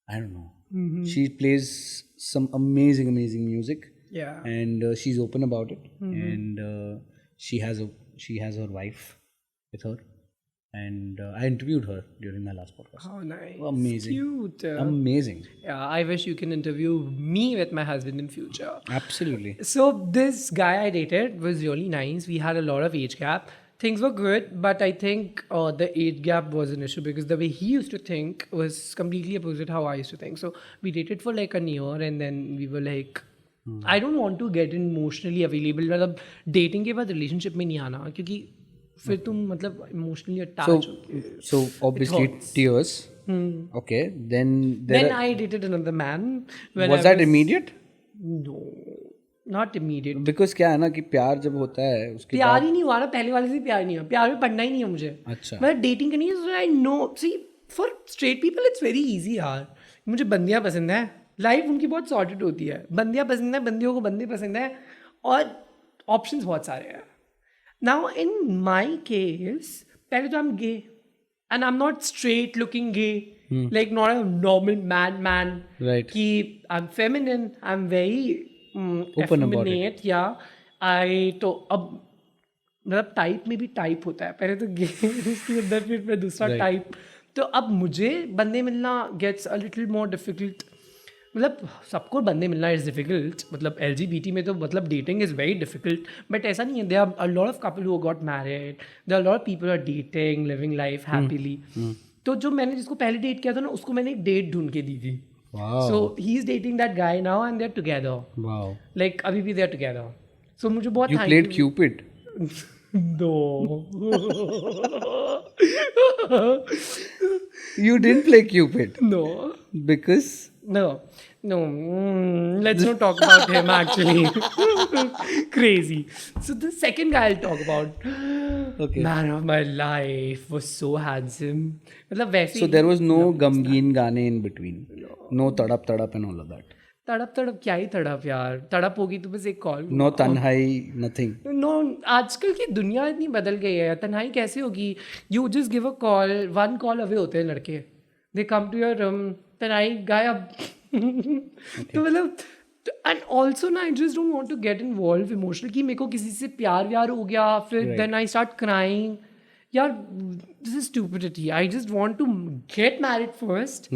Speaker 2: I don't know. She plays some amazing music.
Speaker 1: Yeah.
Speaker 2: And she's open about it. And she has her wife with her. And I interviewed her during my last podcast.
Speaker 1: How nice.
Speaker 2: Amazing.
Speaker 1: Cute.
Speaker 2: Amazing.
Speaker 1: Yeah, I wish you can interview me with my husband in future.
Speaker 2: Absolutely.
Speaker 1: So this guy I dated was really nice. We had a lot of age gap. Things were good, but I think the age gap was an issue because the way he used to think was completely opposite how I used to think. So we dated for like a year and then we were like I don't want to get emotionally available. मतलब dating के बाद relationship में नहीं आना, क्योंकि फिर तुम मतलब इमोशनली अटैच हो.
Speaker 2: So obviously tears. Okay, then
Speaker 1: Then I dated another man. When
Speaker 2: was that immediate?
Speaker 1: No, not immediate.
Speaker 2: Because क्या है ना कि प्यार जब होता है उसके
Speaker 1: प्यार ही नहीं हुआ ना, पहले वाले से प्यार नहीं हुआ. प्यार में पढ़ना ही नहीं है मुझे.
Speaker 2: अच्छा.
Speaker 1: मतलब डेटिंग करनी है. I know, see for straight people it's very easy यार. मुझे बंदियाँ पसंद है, लाइफ उनकी बहुत सॉर्टेड होती है. बंदियाँ पसंद है, बंदियों को बंदे पसंद है, और ऑप्शंस बहुत सारे हैं. नाउ इन माई केस, पहले तो I am gay and I am not straight looking gay, like not a normal man.
Speaker 2: Right.
Speaker 1: Ki I'm feminine, I'm very
Speaker 2: open about
Speaker 1: effeminate. Yeah, I तो अब मतलब type में भी type होता है. पहले तो उसके अंदर फिर दूसरा टाइप. तो अब मुझे बंदे मिलना gets a little more difficult. मतलब सबको बंदे मिलना इज़ डिफिकल्ट. मतलब LGBT में तो मतलब dating is very difficult. But ऐसा नहीं है. There are a lot of couple who got married, there are lot of people are dating, living life happily. तो जो मैंने जिसको पहले डेट किया था ना, उसको मैंने एक डेट ढूंढ के दी थी. So he is dating that guy now and they are together. Like अभी भी दे आर टुगेदर. सो मुझे बहुत
Speaker 2: You played Cupid?
Speaker 1: No.
Speaker 2: You didn't play Cupid?
Speaker 1: No.
Speaker 2: Because?
Speaker 1: No. Let's not talk about him actually. Crazy. So the second guy I'll talk about.
Speaker 2: Okay.
Speaker 1: Man of my life, was so handsome. मतलब वैसे.
Speaker 2: So there was no गमगीन गाने in between. No तड़प and all of that.
Speaker 1: तड़प क्या ही तड़प यार. तड़प होगी तो बस एक कॉल.
Speaker 2: No तन्हाई, nothing.
Speaker 1: No, आजकल की दुनिया इतनी बदल गई है. तन्हाई कैसे होगी? You just give a call, one call away होते हैं लड़के. They come to your room, तन्हाई गायब. तो मतलब, and also ना, I just don't want to get involved emotionally कि मेरे को किसी से प्यार व्यार हो गया, फिर then I start crying. यार, this is stupidity. I just want to get married first.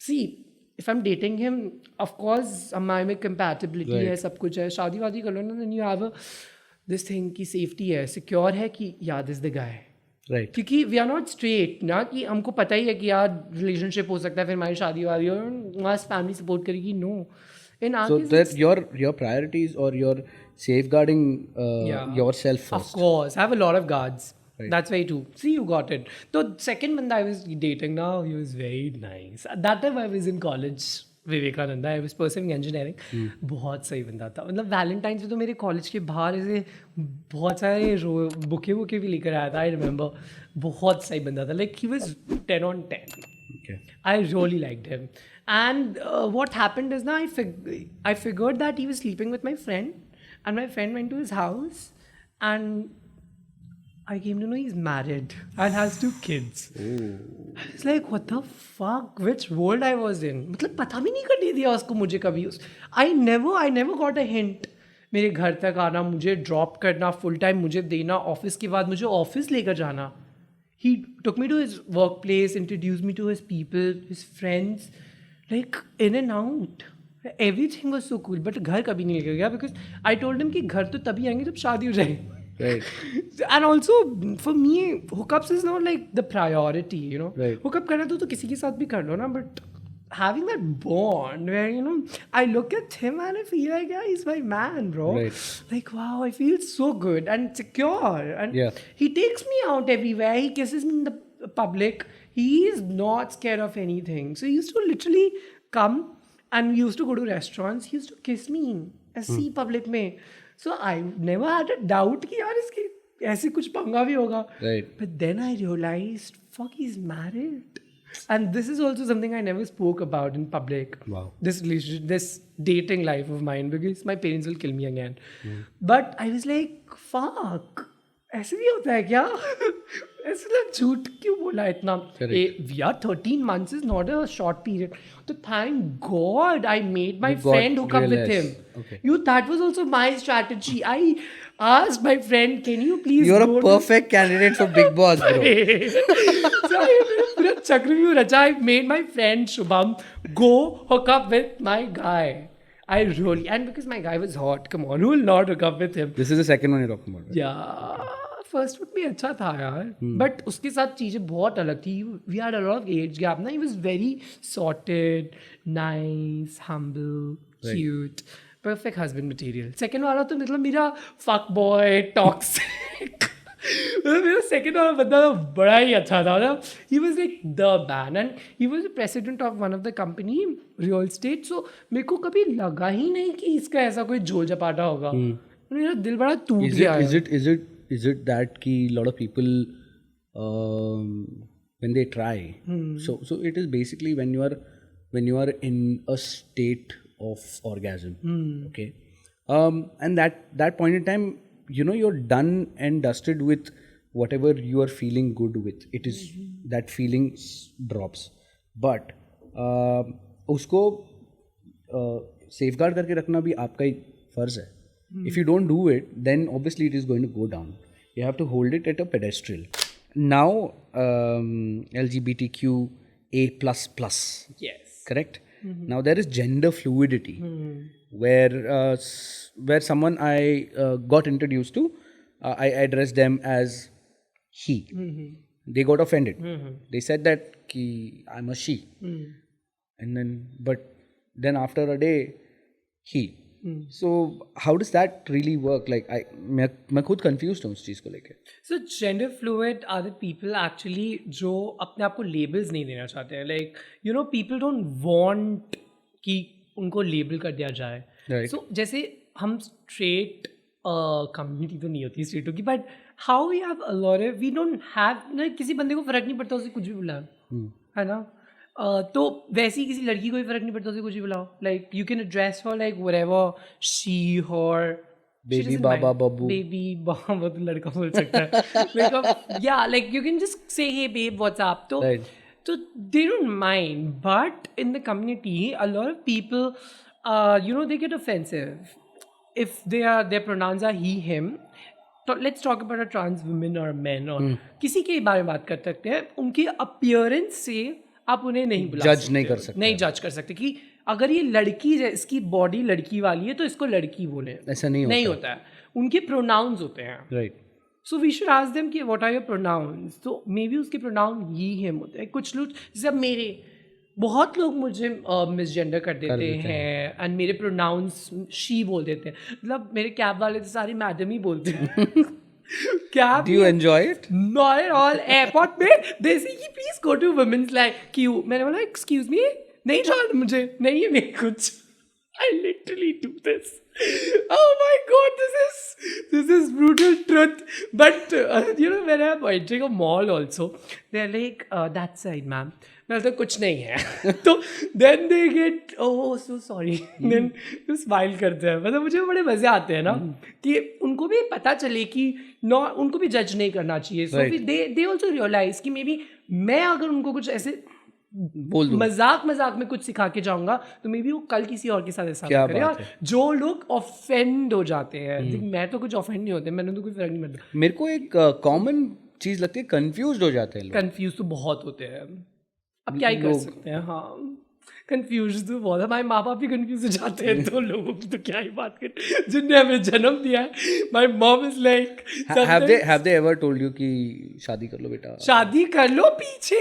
Speaker 1: See, if I'm dating him, of course, हमारे में compatibility है, सब कुछ है. शादी वादी कर लो ना, then you have this thing कि safety है, secure है कि yeah, this is the guy.
Speaker 2: Right.
Speaker 1: क्योंकि वी आर नॉट स्ट्रेट ना, कि हमको पता ही है कि यार रिलेशनशिप हो सकता है, फिर हमारी शादी वादी और वहाँ फैमिली सपोर्ट करेगी. No.
Speaker 2: So that your priorities or your safeguarding yourself first.
Speaker 1: Of course, I have a lot of guards. Right. That's very true. See, you got it. So second banda I was dating now, he was very nice. At that time I was in college, Vivekananda. I was pursuing engineering. बहुत सही बंदा था. मतलब Valentine's पे तो मेरे college के बाहर ऐसे बहुत सारे बुके भी लेकर आया था. I remember. बहुत सही बंदा था. Like he was 10 on 10.
Speaker 2: Okay.
Speaker 1: I really liked him. And what happened is now I figured that he was sleeping with my friend, and my friend went to his house, and I came to know he's married and has 2 kids.
Speaker 2: Oh.
Speaker 1: I was like, what the fuck? Which world I was in? मतलब पता भी नहीं करने दिया उसको मुझे कभी. I never got a hint. मेरे घर तक आना, मुझे ड्रॉप करना, फुल टाइम मुझे देना, ऑफिस के बाद मुझे ऑफिस लेकर जाना. He took me to his workplace, introduced me to his people, his friends, like in and out. Everything was so cool. But घर कभी नहीं लेकर गया, because I told him कि घर तो तभी आएंगे जब शादी हो जाए.
Speaker 2: Right.
Speaker 1: And also for me, hookups is not like the priority, you know.
Speaker 2: Right.
Speaker 1: Hookup करना तो किसी के साथ भी कर लो ना, but having that bond where, you know, I look at him and I feel like, yeah, he's my man, bro.
Speaker 2: Right.
Speaker 1: Like, wow, I feel so good and secure. And he takes me out everywhere. He kisses me in the public. He is not scared of anything. So he used to literally come, and we used to go to restaurants. He used to kiss me ऐसी public में. So I never had a doubt कि यार इसके ऐसे कुछ पंगा भी होगा.
Speaker 2: Right.
Speaker 1: But then I realized, fuck, he's married. And this is also something I never spoke about in public.
Speaker 2: Wow.
Speaker 1: This relationship, this dating life of mine, because my parents will kill me again. But I was like, fuck, ऐसे भी होता है क्या? ऐसे ना झूठ क्यों बोला इतना? Yeah, 13 months is not a short period. So thank God I made my friend hook up with him.
Speaker 2: Okay.
Speaker 1: That was also my strategy. I asked my friend, can you please
Speaker 2: You're a perfect candidate for Big Boss, bro.
Speaker 1: So I Chakravyuh Racha, I made my friend Shubham go hook up with my guy. And because my guy was hot, come on, who will not hook up with him?
Speaker 2: This is the second one you're talking about, right?
Speaker 1: Yeah. First would भी अच्छा था यार, but उसके साथ चीज़ें बहुत अलग थी. We had a lot of age gap ना. He was very sorted, nice, humble, cute. perfect husband material. Second वाला तो मतलब मेरा fuck boy toxic. मेरा second वाला बंदा बड़ा ही अच्छा था. He was like the man and he was the president of one of the company real estate. So मेरे को कभी लगा ही नहीं कि इसका ऐसा कोई झोल झपाटा होगा. मेरा दिल बड़ा टूट गया.
Speaker 2: Is it that कि lot of people when they try, so it is basically when you are in a state of orgasm, okay, and that point in time, you know, you're done and dusted with whatever you are feeling good with. It is that feeling drops, but उसको safeguard करके रखना भी आपका ही फर्ज है. If you don't do it, then obviously it is going to go down. You have to hold it at a pedestal. Now, LGBTQ A++.
Speaker 1: Yes.
Speaker 2: Correct? Now there is gender fluidity, where someone I got introduced to, I addressed them as he. They got offended. They said that ki I'm a she, and then after a day, he. So how does that really work? Like मैं खुद confused हूँ उस चीज़ को लेके.
Speaker 1: So gender fluid are the people actually जो अपने आप को labels नहीं देना चाहते हैं. Like you know, people don't want कि उनको label कर दिया जाए.
Speaker 2: Right.
Speaker 1: So जैसे हम straight community तो नहीं होती straight की, but how we have a lot of, we don't have, like किसी बंदे को फर्क नहीं पड़ता उसे कुछ भी बुला, है ना. तो वैसे ही किसी लड़की को भी फर्क नहीं पड़ता उसे कुछ भी बुलाओ. Like you can address for like whatever she her
Speaker 2: baby बाबा बब्बू.
Speaker 1: बेबी बाबा तो लड़का बोल सकता है. या like you can just say hey babe what's up. तो they don't mind, but in the community a lot of people you know they get offensive if their pronouns are he him. तो let's talk about a trans women और man, और किसी के बारे में बात कर सकते हैं. उनके अपीयरेंस से आप उन्हें नहीं
Speaker 2: जज नहीं कर सकते.
Speaker 1: नहीं जज कर सकते कि अगर ये लड़की है, इसकी बॉडी लड़की वाली है तो इसको लड़की बोले. ऐसा नहीं होता है. उनके प्रोनाउंस होते हैं.
Speaker 2: Right.
Speaker 1: So we should ask them कि व्हाट आर योर प्रोनाउंस. तो मे बी उसके प्रोनाउन ही हिम होते हैं. कुछ लोग जैसे मेरे बहुत लोग मुझे मिसजेंडर कर देते हैं एंड मेरे प्रोनाउंस शी बोल देते हैं. मतलब मेरे कैब वाले तो सारी मैडम ही बोलते हैं. Do
Speaker 2: you enjoy it?
Speaker 1: Not at all. Airport में they say कि please go to women's like queue. मैंने बोला excuse me, नहीं जाना मुझे, नहीं है नहीं कुछ. I literally do this. Oh my god, this is brutal truth. But you know, when I'm entering a mall also, they're like that side ma'am. मैं तो कुछ नहीं है. तो then they get oh so sorry. Then you smile करते हैं. मतलब मुझे बड़े मजे आते हैं ना कि उनको भी पता चले कि उनको भी जज नहीं करना चाहिए. So they also realize कि maybe मैं अगर उनको कुछ ऐसे
Speaker 2: बोल दूं,
Speaker 1: मजाक में कुछ सिखा के जाऊंगा तो मे बी वो कल किसी और के साथ ऐसा करे. और जो लोग ऑफेंड हो जाते हैं, मैं तो कुछ ऑफेंड नहीं होते, मैंने तो कोई फर्क नहीं पड़ता.
Speaker 2: मेरे को एक कॉमन चीज लगती है, कंफ्यूज्ड हो जाते हैं लोग.
Speaker 1: कंफ्यूज तो बहुत होते हैं. अब क्या ही कर सकते हैं. हाँ, कंफ्यूज तो बहुत. हमारे माँ बाप भी कंफ्यूज हो जाते हैं. तो लोगों की तो क्या ही बात करें जिनने हमें जन्म दिया है. My mom is like
Speaker 2: have they ever told you कि शादी कर लो बेटा,
Speaker 1: शादी कर लो, पीछे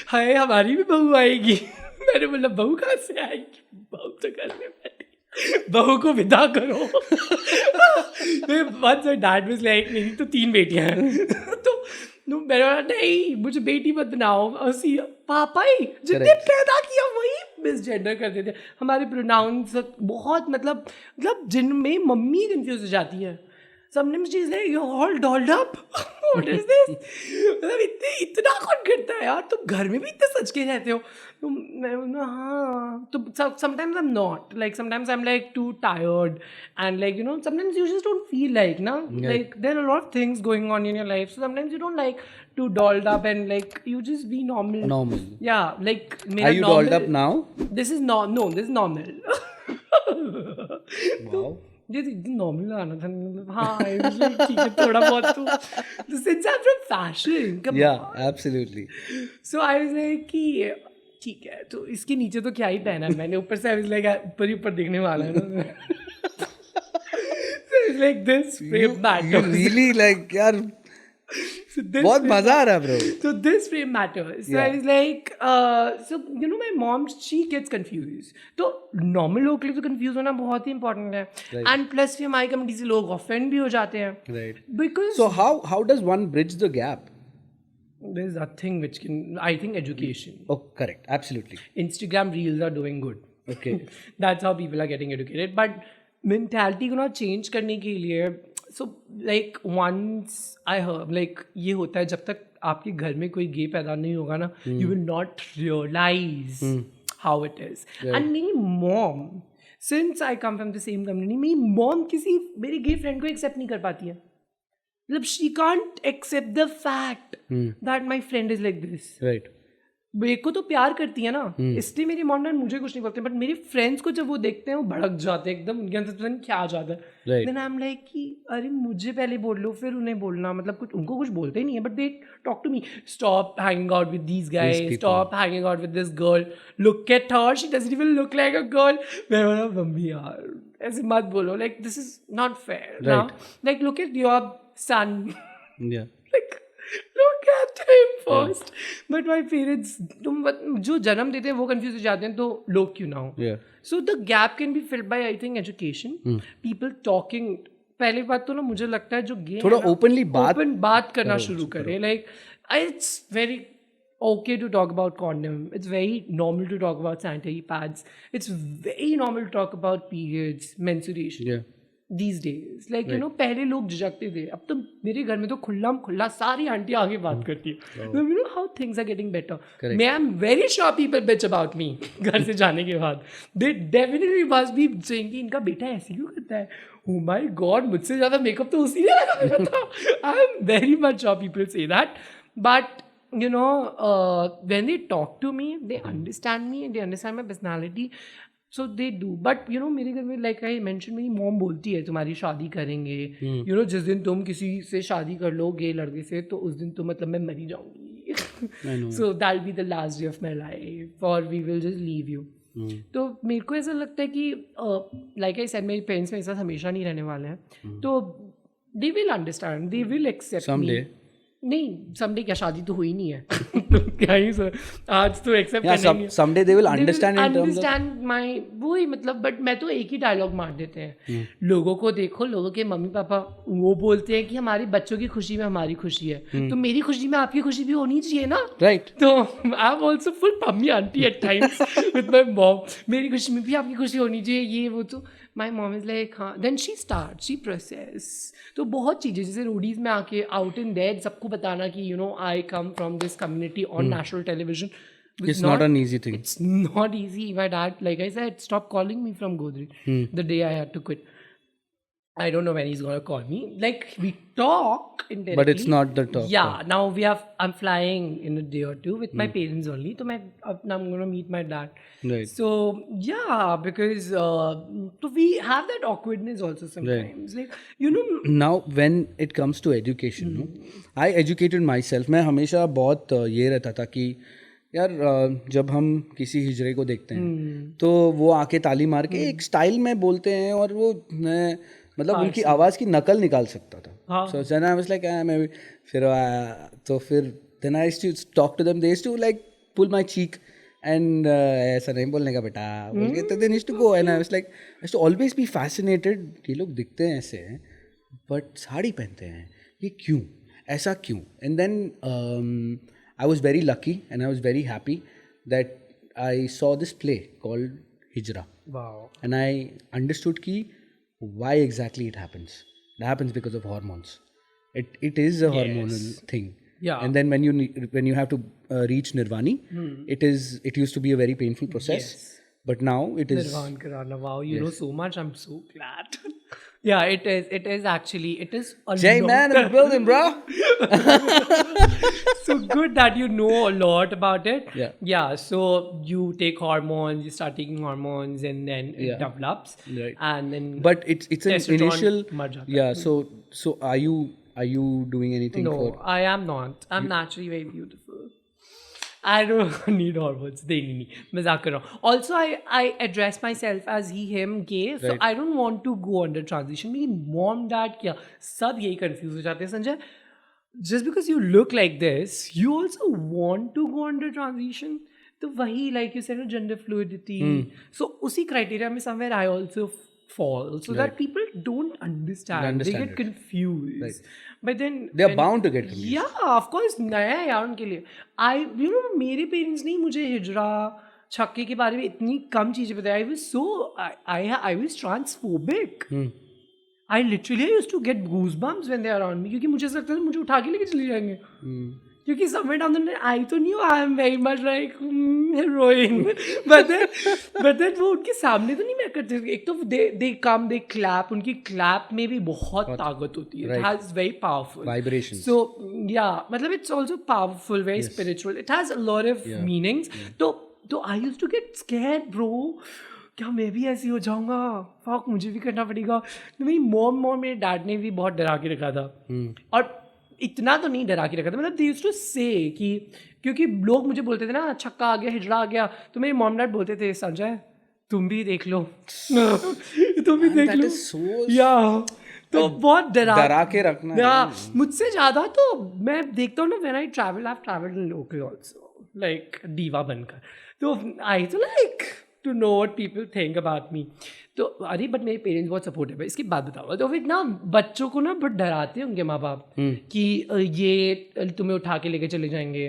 Speaker 1: हाय हमारी भी बहू आएगी. मैंने बोला बहू कहाँ से आएगी, बहू तो घर में बैठी, बहू को विदा करो. once my dad was like मेरी तो 3 बेटियां हैं. तो मैंने बोला नहीं मुझे बेटी मत बनाओ. पापा ही जितने पैदा किया वही मिसजेंडर कर देते. हमारे प्रोनाउंस बहुत मतलब जिनमें मम्मी कंफ्यूज हो जाती है. Sometimes she's like, you're all dolled up. What is this? मतलब इतना कौन करता है यार, तुम घर में भी इतने सच के रहते हो. तो मैं हाँ, तो sometimes I'm not. Like sometimes I'm like too tired and like you know sometimes you just don't feel like na. Like there are a lot of things going on in your life, so sometimes you don't like too dolled up and like you just be normal.
Speaker 2: Normal.
Speaker 1: Yeah, like.
Speaker 2: Are you dolled up now?
Speaker 1: This is no, this is normal.
Speaker 2: Wow.
Speaker 1: ये normal आना था. मतलब हाँ ठीक है थोड़ा बहुत तो since I'm from fashion.
Speaker 2: Yeah, absolutely.
Speaker 1: So I was like कि ठीक है तो इसके नीचे तो क्या ही पहना है मैंने, ऊपर से I was like ऊपर ही ऊपर दिखने वाला है ना. So it's like this frame matters.
Speaker 2: You really like यार बहुत मजा आ रहा है bro.
Speaker 1: So this frame matters. So I was like, so you know, my mom, she gets confused. तो normal लोग के लिए तो confused होना बहुत ही important है.
Speaker 2: Right.
Speaker 1: And plus फिर हमारी community से लोग offend भी हो जाते हैं.
Speaker 2: Right.
Speaker 1: Because
Speaker 2: So how does one bridge the gap?
Speaker 1: there's nothing which can, I think education.
Speaker 2: Oh, correct. Absolutely.
Speaker 1: Instagram reels are doing good.
Speaker 2: Okay.
Speaker 1: That's how people are getting educated. But mentality को ना change करने के लिए, so like once I heard, like ये होता है जब तक आपके घर में कोई गे पैदा नहीं होगा ना, you will not realize how it is.
Speaker 2: Right.
Speaker 1: And मेरी mom, since I come from the same community, मेरी mom किसी मेरे गे friend को accept नहीं कर पाती है. मतलब she can't accept the fact that my friend is like this.
Speaker 2: Right.
Speaker 1: मेरे को तो प्यार करती है ना, इसलिए मेरी मॉम डैड मुझे कुछ नहीं बोलते, बट मेरे फ्रेंड्स को जब वो देखते हैं वो भड़क जाते हैं एकदम, उनके अंदर पता नहीं क्या आ जाता है. देन आई एम लाइक कि अरे मुझे पहले बोल लो फिर उन्हें बोलना, मतलब कुछ उनको कुछ बोलते ही नहीं है, but they talk to me, stop hanging out with these guys, stop hanging out with this girl, look at her, she doesn't even look like a girl. मैं बोला मम्मी यार ऐसे मत बोलो, like this is not fair now, like look at your son, like look at him first. But my parents, तुम जो जन्म देते हैं वो कंफ्यूज हो जाते हैं, तो लोग क्यों ना हो. So the gap can be filled by I think education, people talking. पहली बात तो ना मुझे लगता है जो गे
Speaker 2: थोड़ा openly
Speaker 1: बात करना शुरू करें. Like it's very okay to talk about condom, it's very normal to talk about sanitary pads, it's very normal to talk about periods, menstruation. These days, like you know, पहले लोग झिझकते थे, अब तो मेरे घर में तो खुला सारी आंटी आगे बात करती है. You know how things are getting better. मैं am very sure people bitch about me घर से जाने के बाद. They definitely must be saying कि इनका बेटा ऐसे क्यों करता है. Oh my God, मुझसे ज़्यादा मेकअप तो उसी ने लगा था. I am very much sure people say that, but you know, when they talk to me, they understand me and they understand my personality. So they do, but you know मेरे घर में like I mentioned, मेरी mom बोलती है तुम्हारी शादी करेंगे, you know जिस दिन तुम किसी से शादी कर लो गे लड़के से, तो उस दिन तो मतलब मैं मरी जाऊंगी. So that'll be the last day of my life, or we will just leave you. तो मेरे को ऐसा लगता है कि like I said, मेरे पेरेंट्स मेरे साथ हमेशा नहीं रहने वाले हैं, तो they will understand, they will accept
Speaker 2: someday.
Speaker 1: me. नहीं someday क्या, शादी तो हुई नहीं है. क्या ही सर आज तो एक्सेप्ट करने नहीं.
Speaker 2: Someday they will understand in terms
Speaker 1: of my वही मतलब, बट मैं तो एक ही डायलॉग मार देते हैं. लोगों को देखो, लोगों के मम्मी पापा वो बोलते हैं कि हमारे बच्चों की खुशी में हमारी खुशी है, तो मेरी खुशी में आपकी खुशी भी होनी चाहिए ना.
Speaker 2: राइट.
Speaker 1: तो I am also full Pammi aunty at times with my mom, मेरी खुशी में भी आपकी खुशी होनी चाहिए, ये वो. तो माई मॉम इज लाइक हाँ, then she start she process. तो बहुत चीज़ें जैसे रोडीज में आके आउट इन डेड सबको बताना कि you know I come from this community on national television.
Speaker 2: It's not an easy thing.
Speaker 1: It's not easy. My dad, like I said, stopped calling me from Godrej the day I had to quit. I don't know when he's gonna call me. Like we talk indirectly,
Speaker 2: but it's not the talk.
Speaker 1: Yeah. Now I'm flying in a day or two with my parents only. So now I'm gonna meet my dad.
Speaker 2: Right.
Speaker 1: So yeah, because so we have that awkwardness also sometimes. Right. Like you know.
Speaker 2: Now when it comes to education, no, I educated myself. मैं हमेशा बहुत ये रहता था कि यार जब हम किसी हिजड़े को देखते हैं तो वो आके ताली मार के एक स्टाइल में बोलते हैं, और वो मतलब उनकी आवाज़ की नकल निकाल सकता था. So then I was like मैं फिर तो फिर then I used to talk to them. They used to like pull my cheek and ऐसा नहीं बोलने का बेटा बोल के. तो then used to go and I was like I used to always be fascinated. ये लोग दिखते हैं ऐसे हैं बट साड़ी पहनते हैं, ये क्यों, ऐसा क्यों. And then I was very lucky and I was very happy that I saw this play called Hijra.
Speaker 1: Wow. And
Speaker 2: I understood ki why exactly it happens. It happens because of hormones. It is a hormonal thing.
Speaker 1: Yeah.
Speaker 2: And then when you have to reach nirvani, it used to be a very painful process.
Speaker 1: Yes.
Speaker 2: But now it is.
Speaker 1: Nirvan Karana. Wow, you know so much. I'm so glad. Yeah, it is. It is actually. It is a
Speaker 2: Jman in the building, bro.
Speaker 1: So good that you know a lot about it.
Speaker 2: Yeah.
Speaker 1: Yeah. So you take hormones. You start taking hormones, and then it develops.
Speaker 2: Right.
Speaker 1: And then.
Speaker 2: But it's an initial. Yeah. So are you doing anything?
Speaker 1: No, I am not. I'm naturally very beautiful. I don't need hormones. They नहीं मजाक कर रहा हूँ. Also I address myself as he him gay, so I don't want to go under transition. मेरी mom dad क्या सब यही confuse हो जाते हैं. Sanjay just because you look like this, you also want to go under transition. तो वही like you said, gender fluidity. So उसी criteria में somewhere I also fall, so that people don't understand. They get confused. But then
Speaker 2: they are bound to get confused.
Speaker 1: Yeah, of course. नया है यार उनके लिए. मेरे parents नहीं मुझे हिजरा छक्के के बारे में इतनी कम चीजें बताई. I was transphobic. I literally used to get goosebumps when they are around me, क्योंकि मुझे ऐसा लगता था मुझे उठा के लेके चले जाएंगे. क्योंकि somewhere down the line I तो नहीं हूँ, I am very much like heroine. but then वो उनके सामने तो नहीं मैं करती. एक तो they come, they clap. उनकी clap में भी बहुत ताकत होती है. It has very powerful
Speaker 2: vibrations.
Speaker 1: So yeah, मतलब it's also powerful, very spiritual. It has a lot of meanings. तो I used to get scared, bro. क्या मैं भी ऐसी हो जाऊंगा? फक, मुझे भी करना पड़ेगा. तो मेरी मॉम मेरे डैड ने भी बहुत डरा के रखा था. और इतना तो नहीं डरा के रखा था, मतलब दे यूज्ड टू से कि क्योंकि लोग मुझे बोलते थे ना छक्का आ गया, हिजड़ा आ गया, तो मेरे मॉम डैड बोलते थे संजय तुम भी देख लो. तुम भी देख लो. या तो बहुत डरा के रखना. या मुझसे ज़्यादा तो मैं देखता हूँ ना, when I travel, I have travelled in local also, like दीवा बनकर. तो आई तो like to know what people think about me. तो अरे बट मेरे पेरेंट्स बहुत सपोर्टिव है. इसके बाद बताओ, तो फिर ना बच्चों को ना बहुत डराते होंगे माँ बाप कि ये तुम्हें उठा के लेके चले जाएंगे,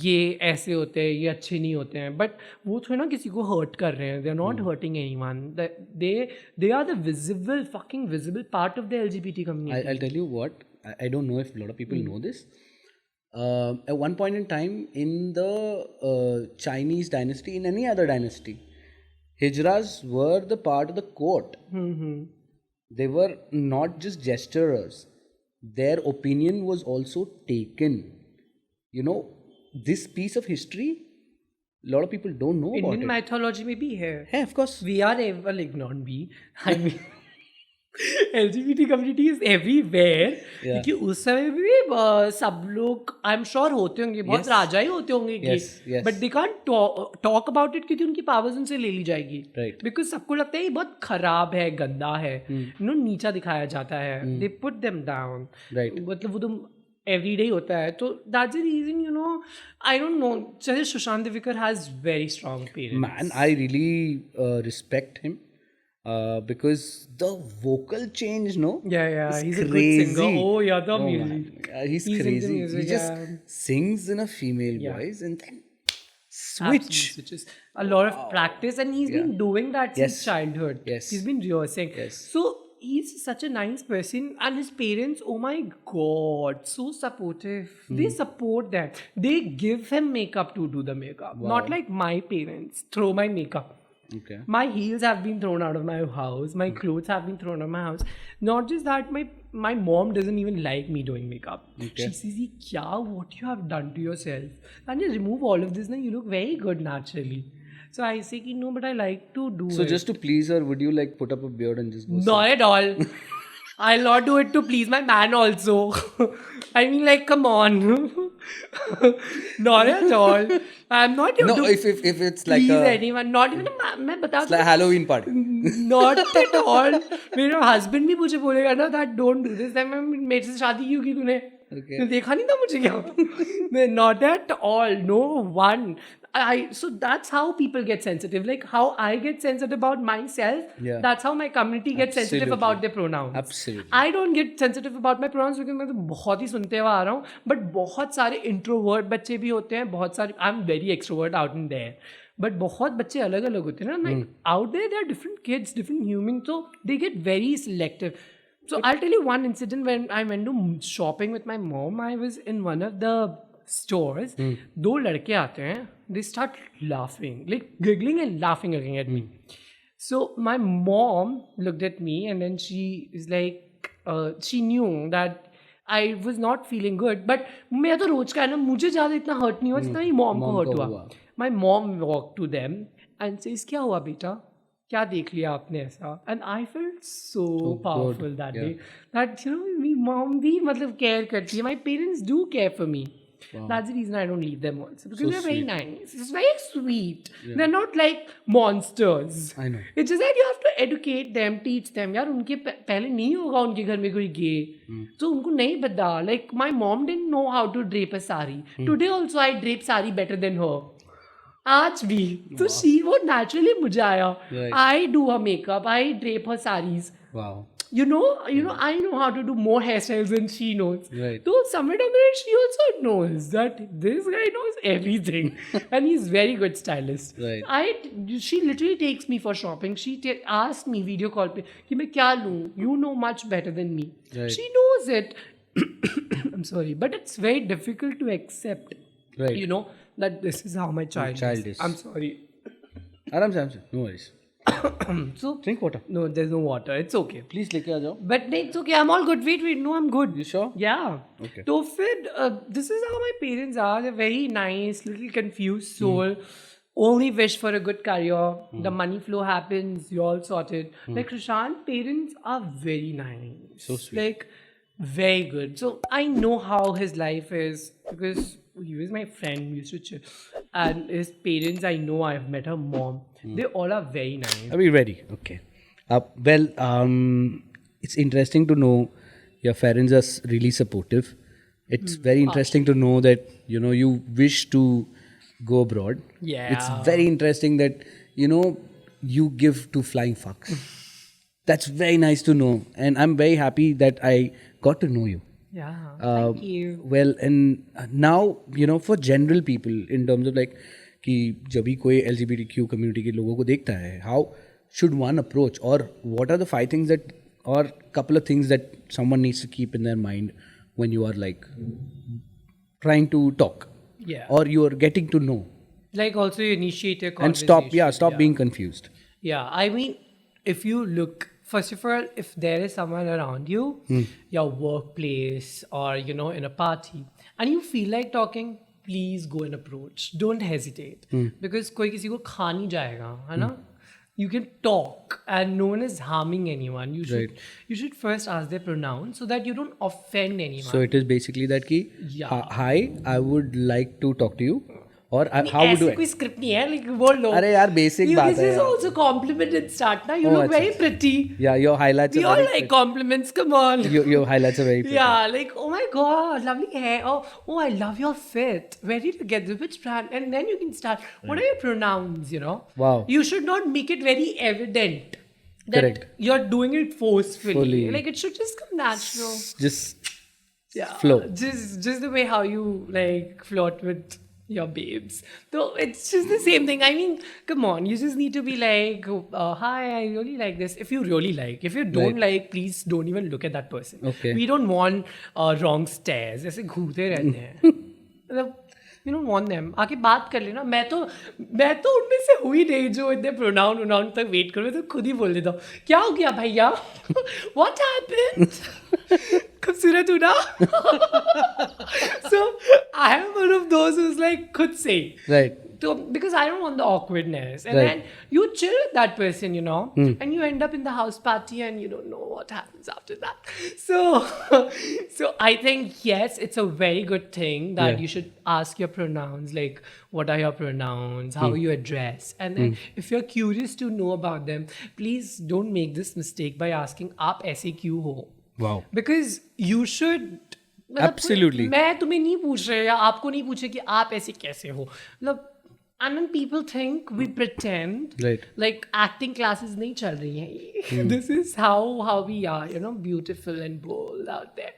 Speaker 1: ये ऐसे होते हैं, ये अच्छे नहीं होते हैं. बट वो थोड़ा ना किसी को हर्ट कर रहे हैं. They are not hurting anyone. They are the visible, fucking visible part of the LGBT community.
Speaker 2: I'll tell you what, I don't know if a lot of people know this. At one point in time in the Chinese dynasty, in any other dynasty, hijras were the part of the court. They were not just gesturers. Their opinion was also taken. You know, this piece of history, a lot of people don't know about it.
Speaker 1: Indian mythology में भी है.
Speaker 2: Yeah, of course.
Speaker 1: We are well, not we. I mean, LGBT community is everywhere. क्योंकि उस समय भी सब लोग I am sure होते होंगे, बहुत राजा ही होते होंगे कि but they can't talk about it क्योंकि उनकी पावर्स उनसे ले ली जाएगी. बिकॉज सबको लगता है ये बहुत खराब है, गंदा है, नीचा दिखाया जाता है. They put them down. मतलब वो तो एवरीडे होता है. तो that's the reason, you know, I don't know. जैसे Sushant Divekar has very strong parents.
Speaker 2: Man, I really respect him. Because the vocal change, no?
Speaker 1: Yeah, he's
Speaker 2: crazy.
Speaker 1: a good singer. Oh, yeah, the music.
Speaker 2: He's crazy. Music, he just sings in a female voice and then switches.
Speaker 1: A lot of practice, and he's been doing that since childhood. He's been rehearsing. So he's such a nice person, and his parents, oh my God, so supportive. They support that. They give him makeup to do the makeup. Not like my parents throw my makeup.
Speaker 2: Okay.
Speaker 1: My heels have been thrown out of my house. My clothes have been thrown out of my house. Not just that, my mom doesn't even like me doing makeup.
Speaker 2: Okay.
Speaker 1: She says, "Kya? What you have done to yourself? And just remove all of this, now you look very good naturally." So I say, no, but I like to do it.
Speaker 2: So just to please her, would you like put up a beard and just go?
Speaker 1: Not at all. I'll not do it to please my man also. I mean, like, come on. Not at all. I'm not here to
Speaker 2: if it's like
Speaker 1: please anyone. Not even मैं बता
Speaker 2: it's like a Halloween party.
Speaker 1: Not at all. मेरा husband भी मुझे बोलेगा ना that don't do this. मैं मेरे से शादी क्यों की तूने? देखा नहीं था मुझे क्या? Not at all. No one. So that's how people get sensitive. Like how I get sensitive about myself.
Speaker 2: Yeah.
Speaker 1: That's how my community gets sensitive about their pronouns.
Speaker 2: Absolutely.
Speaker 1: I don't get sensitive about my pronouns because मैं तो बहुत ही सुनते हुए आ रहा हूँ. But बहुत सारे introvert बच्चे भी होते हैं. बहुत सारे I'm very extrovert out in there. But बहुत बच्चे अलग अलग होते हैं ना. Like out there are different kids, different humans. So they get very selective. So I'll tell you one incident when I went to shopping with my mom. I was in one of the stores. दो लड़के आते हैं. They start laughing, like giggling and laughing at me. So my mom looked at me and then she is like, she knew that I was not feeling good. But मैं तो रोज का है ना, मुझे ज़्यादा इतना hurt नहीं हुआ जितना मेरी mom को hurt हुआ. My mom walked to them and says, क्या हुआ बेटा? क्या देख लिया आपने ऐसा? And I felt so powerful that day. That, you know, मेरी mom भी मतलब care करती है. My parents do care for me. That's the reason I don't leave them also. Because
Speaker 2: So
Speaker 1: they're very
Speaker 2: sweet.
Speaker 1: nice. It's very sweet. They're not like monsters.
Speaker 2: I know.
Speaker 1: It's just that you have to educate them, teach them. यार उनके पहले नहीं होगा उनके घर में कोई gay. तो उनको नहीं पता. Like my mom didn't know how to drape a sari. Today also I drape sari better than her. आज भी. तो she वो naturally मुझे आया.
Speaker 2: Right.
Speaker 1: I do her makeup. I drape her saris.
Speaker 2: Wow.
Speaker 1: You know, I know how to do more hairstyles than she knows.
Speaker 2: Right.
Speaker 1: So somewhere down the line, she also knows that this guy knows everything, and he's very good stylist.
Speaker 2: Right.
Speaker 1: She literally takes me for shopping. She asked me video call पे कि मैं क्या लूँ? You know much better than me.
Speaker 2: Right.
Speaker 1: She knows it. I'm sorry, but it's very difficult to accept.
Speaker 2: Right.
Speaker 1: You know that this is how my child is. I'm sorry.
Speaker 2: Aram se, no worries.
Speaker 1: So
Speaker 2: Drink water.
Speaker 1: no, there's no water. It's okay.
Speaker 2: Please लेके आ जाओ.
Speaker 1: But it's okay. I'm all good. Wait. No, I'm good.
Speaker 2: You sure?
Speaker 1: Yeah.
Speaker 2: Okay.
Speaker 1: So फिर this is how my parents are. They're very nice, little confused soul. Only wish for a good career. The money flow happens. You all sorted. Like Krishant's parents are very nice.
Speaker 2: So sweet.
Speaker 1: Like very good. So I know how his life is because he was my friend. We used to chill. And his parents, I know. I've met her mom. They all are very nice.
Speaker 2: Are we ready? Okay. Well, it's interesting to know your parents are really supportive. It's very interesting to know that, you wish to go abroad.
Speaker 1: Yeah.
Speaker 2: It's very interesting that, you give to flying fucks. That's very nice to know. And I'm very happy that I got to know you.
Speaker 1: Yeah. Thank you.
Speaker 2: Well, and now, for general people, in terms of like, कि जब भी कोई LGBTQ community के लोगों को देखता है, how should one approach, or what are the 5 things that, or couple of things that someone needs to keep in their mind when you are like trying to talk, or you are getting to know,
Speaker 1: like also you initiate a
Speaker 2: and
Speaker 1: conversation.
Speaker 2: stop being confused.
Speaker 1: Yeah, I mean, if you look, first of all, if there is someone around you, your workplace, or in a party, and you feel like talking, please go and approach. Don't hesitate. Because कोई किसी को खा नहीं जाएगा, है ना? You can talk and no one is harming anyone. You should first ask their pronouns so that you don't offend anyone.
Speaker 2: So it is basically that कि hi, I would like to talk to you. Or how would you?
Speaker 1: ऐसी कोई script नहीं है, like बोल लो.
Speaker 2: अरे यार basic बात है.
Speaker 1: This is also compliment at start ना. You look very pretty.
Speaker 2: Yeah, your highlights.
Speaker 1: We all like compliments. Come on.
Speaker 2: Your highlights are very pretty.
Speaker 1: Yeah, like oh my god, lovely hair. Oh, I love your fit. Where did you get this? Which brand? And then you can start. What are your pronouns?
Speaker 2: Wow.
Speaker 1: You should not make it very evident that
Speaker 2: Correct.
Speaker 1: you're doing it forcefully.
Speaker 2: Fully.
Speaker 1: Like it should just come natural.
Speaker 2: Just flow.
Speaker 1: Just the way how you like flirt with your babes. So it's just the same thing. I mean, come on, you just need to be like, hi, I really like this. If you really like. If you don't like, please don't even look at that person.
Speaker 2: Okay.
Speaker 1: We don't want wrong stares. ऐसे घूरते रहते हैं. मतलब we don't want them. आके बात कर लेना. मैं तो उनमें से हुई नहीं जो इतने प्रोनाउन तक वेट करो. मैं तो खुद ही बोल देता हूँ. क्या हो गया भैया? What happened? खूबसूरत हूँ ना? So I am one of those who's like खुद से.
Speaker 2: Right.
Speaker 1: So, because I don't want the awkwardness. And then you chill with that person, and you end up in the house party and you don't know what happens after that. So I think, yes, it's a very good thing that you should ask your pronouns, like, what are your pronouns, how you address. And then if you're curious to know about them, please don't make this mistake by asking, आप ऐसे क्यों हो?
Speaker 2: Wow.
Speaker 1: Because you should...
Speaker 2: Absolutely.
Speaker 1: मैं तुम्हें नहीं पूछ रहे या आपको नहीं पूछे कि आप ऐसे कैसे हो. मतलब and when people think we pretend, like acting classes नहीं चल रही हैं. This is how we are, beautiful and bold out there.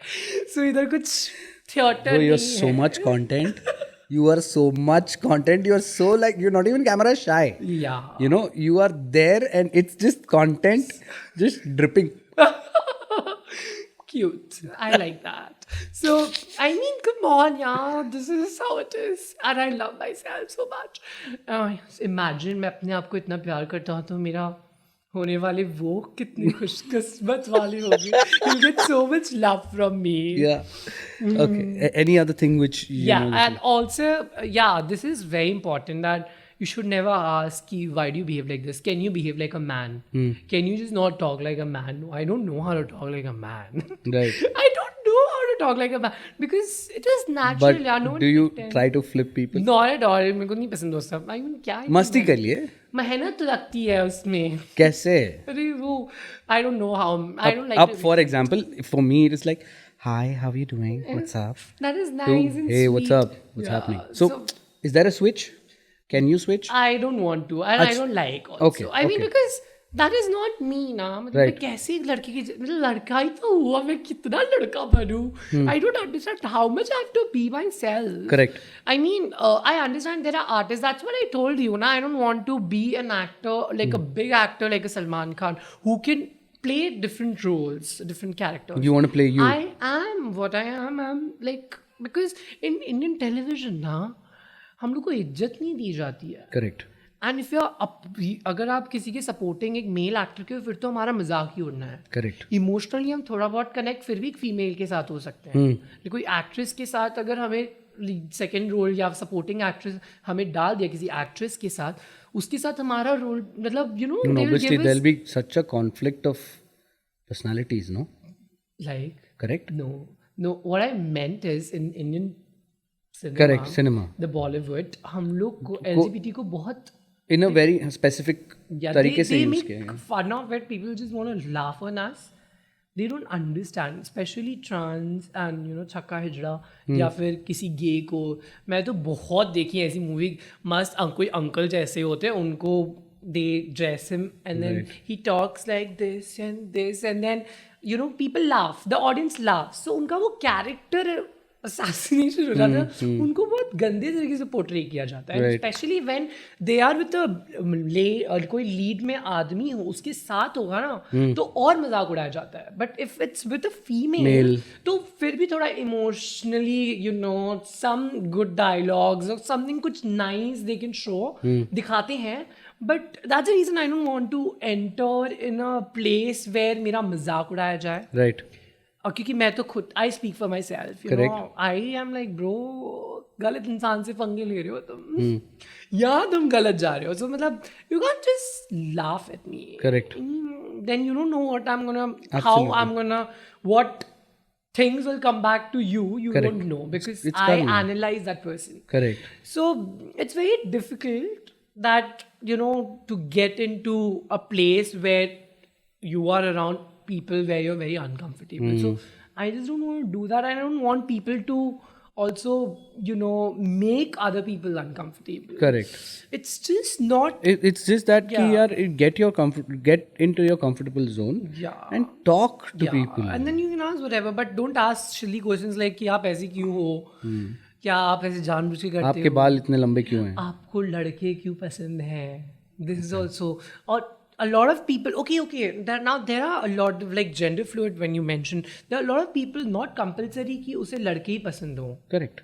Speaker 1: So इधर कुछ theater नहीं है.
Speaker 2: You're so much content. You are so much content. You're so like, you're not even camera shy.
Speaker 1: Yeah.
Speaker 2: You are there and it's just content, just dripping.
Speaker 1: Cute. I like that. So, I mean, come on, yeah. This is how it is. And I love myself so much. Imagine मैं अपने आप को इतना प्यार करता हूँ तो मेरा होने वाले वो कितनी खुशकिस्मत वाली होगी. You'll get so much love from me.
Speaker 2: Yeah. Okay. Any other thing which you know?
Speaker 1: And also, this is very important that you should never ask, why do you behave like this? Can you behave like a man? Can you just not talk like a man? No, I don't know how to talk like a man.
Speaker 2: Right.
Speaker 1: I don't know how to talk like a man because it was natural.
Speaker 2: But
Speaker 1: Yeah, no one
Speaker 2: do you
Speaker 1: pretend.
Speaker 2: try to flip people?
Speaker 1: Not at all. मेरे को नहीं पसंद वो सब. I mean क्या?
Speaker 2: मस्ती कर लिए?
Speaker 1: मेहनत तो लगती है उसमें.
Speaker 2: कैसे?
Speaker 1: अरे वो I don't know how. I don't like
Speaker 2: Up
Speaker 1: to
Speaker 2: for example, for me it is like, hi, how are you doing? What's up?
Speaker 1: That is
Speaker 2: To,
Speaker 1: nice and
Speaker 2: hey,
Speaker 1: sweet.
Speaker 2: what's up? What's
Speaker 1: Yeah.
Speaker 2: happening? So, is there a switch? Can you switch?
Speaker 1: I don't want to. And I don't like also.
Speaker 2: Okay,
Speaker 1: I mean
Speaker 2: okay.
Speaker 1: because that is not me ना. मतलब
Speaker 2: Right.
Speaker 1: मैं कैसे एक लड़के की मतलब लड़का ही तो हुआ मैं कितना लड़का बनूं? I don't understand how much I have to be myself.
Speaker 2: Correct.
Speaker 1: I mean, I understand there are artists. That's what I told you. Na, I don't want to be an actor like a big actor like a Salman Khan who can play different roles, different characters.
Speaker 2: You want to play you?
Speaker 1: I am what I am. I'm like because in Indian television ना हम लोग को इज्जत नहीं दी जाती है.
Speaker 2: Correct.
Speaker 1: And if you अगर आप किसी के सपोर्टिंग एक मेल एक्टर के हो फिर तो हमारा मजाक ही उड़ना है.
Speaker 2: Correct.
Speaker 1: इमोशनली हम थोड़ा बहुत कनेक्ट फिर भी एक फीमेल के साथ हो सकते हैं. लेकिन कोई एक्ट्रेस के साथ अगर हमें सेकेंड रोल या सपोर्टिंग एक्ट्रेस हमें डाल दिया किसी एक्ट्रेस के साथ उसके साथ हमारा रोल मतलब you know
Speaker 2: obviously there'll be such a conflict of personalities, no?
Speaker 1: Like
Speaker 2: Correct?
Speaker 1: no what I meant is in Indian cinema,
Speaker 2: Correct. Cinema.
Speaker 1: the Bollywood हम लोग को LGBT को बहुत
Speaker 2: In a very specific तरीके से
Speaker 1: they
Speaker 2: use
Speaker 1: make
Speaker 2: किया है.
Speaker 1: fun of it. People just want to laugh on us. They don't understand, especially trans and you know छक्का हिजड़ा या फिर किसी गे को. मैं तो बहुत देखी है ऐसी मूवी मस्त कोई अंकल जैसे होते हैं उनको they dress him and then he talks like this and then you know people laugh, the audience laughs. So उनका वो character assassination हो जाता है. उनको बहुत गंदे तरीके से पोर्ट्रे किया जाता है. Specially when they are with कोई लीड में आदमी हो उसके साथ होगा ना तो और मजाक उड़ाया जाता है. But if it's with a female तो फिर भी थोड़ा emotionally you know some good dialogues और समथिंग कुछ नाइस दे कैन शो दिखाते हैं. But that's the reason I don't want to enter in a place where मेरा मजाक उड़ाया जाए.
Speaker 2: Right.
Speaker 1: और क्योंकि मैं तो खुद I speak for my self you know I am like bro गलत इंसान से पंगे ले रहे हो तुम या तुम गलत जा रहे हो. सो मतलब you can just laugh at me.
Speaker 2: Correct.
Speaker 1: Then you don't know what I am gonna how I am gonna what things will come back to you
Speaker 2: Correct.
Speaker 1: don't know because
Speaker 2: It's
Speaker 1: I
Speaker 2: karma.
Speaker 1: analyze that person.
Speaker 2: Correct.
Speaker 1: So it's very difficult that you know to get into a place where you are around people where you're very uncomfortable. So I just don't want to do that. I don't want people to also you know make other people uncomfortable.
Speaker 2: Correct.
Speaker 1: It's just not
Speaker 2: It's just that कि यार get into your comfortable zone and talk to people.
Speaker 1: And then you can ask whatever, but don't ask silly questions like कि आप ऐसे क्यों हो, क्या आप ऐसे जानबूझ के करते
Speaker 2: आपके
Speaker 1: हो,
Speaker 2: बाल इतने लंबे क्यों हैं?
Speaker 1: आपको लड़के क्यों पसंद है. This is also और a lot of people okay there are a lot of like gender fluid when you mention there are a lot of people not compulsory कि उसे लड़के ही पसंद हो.
Speaker 2: Correct.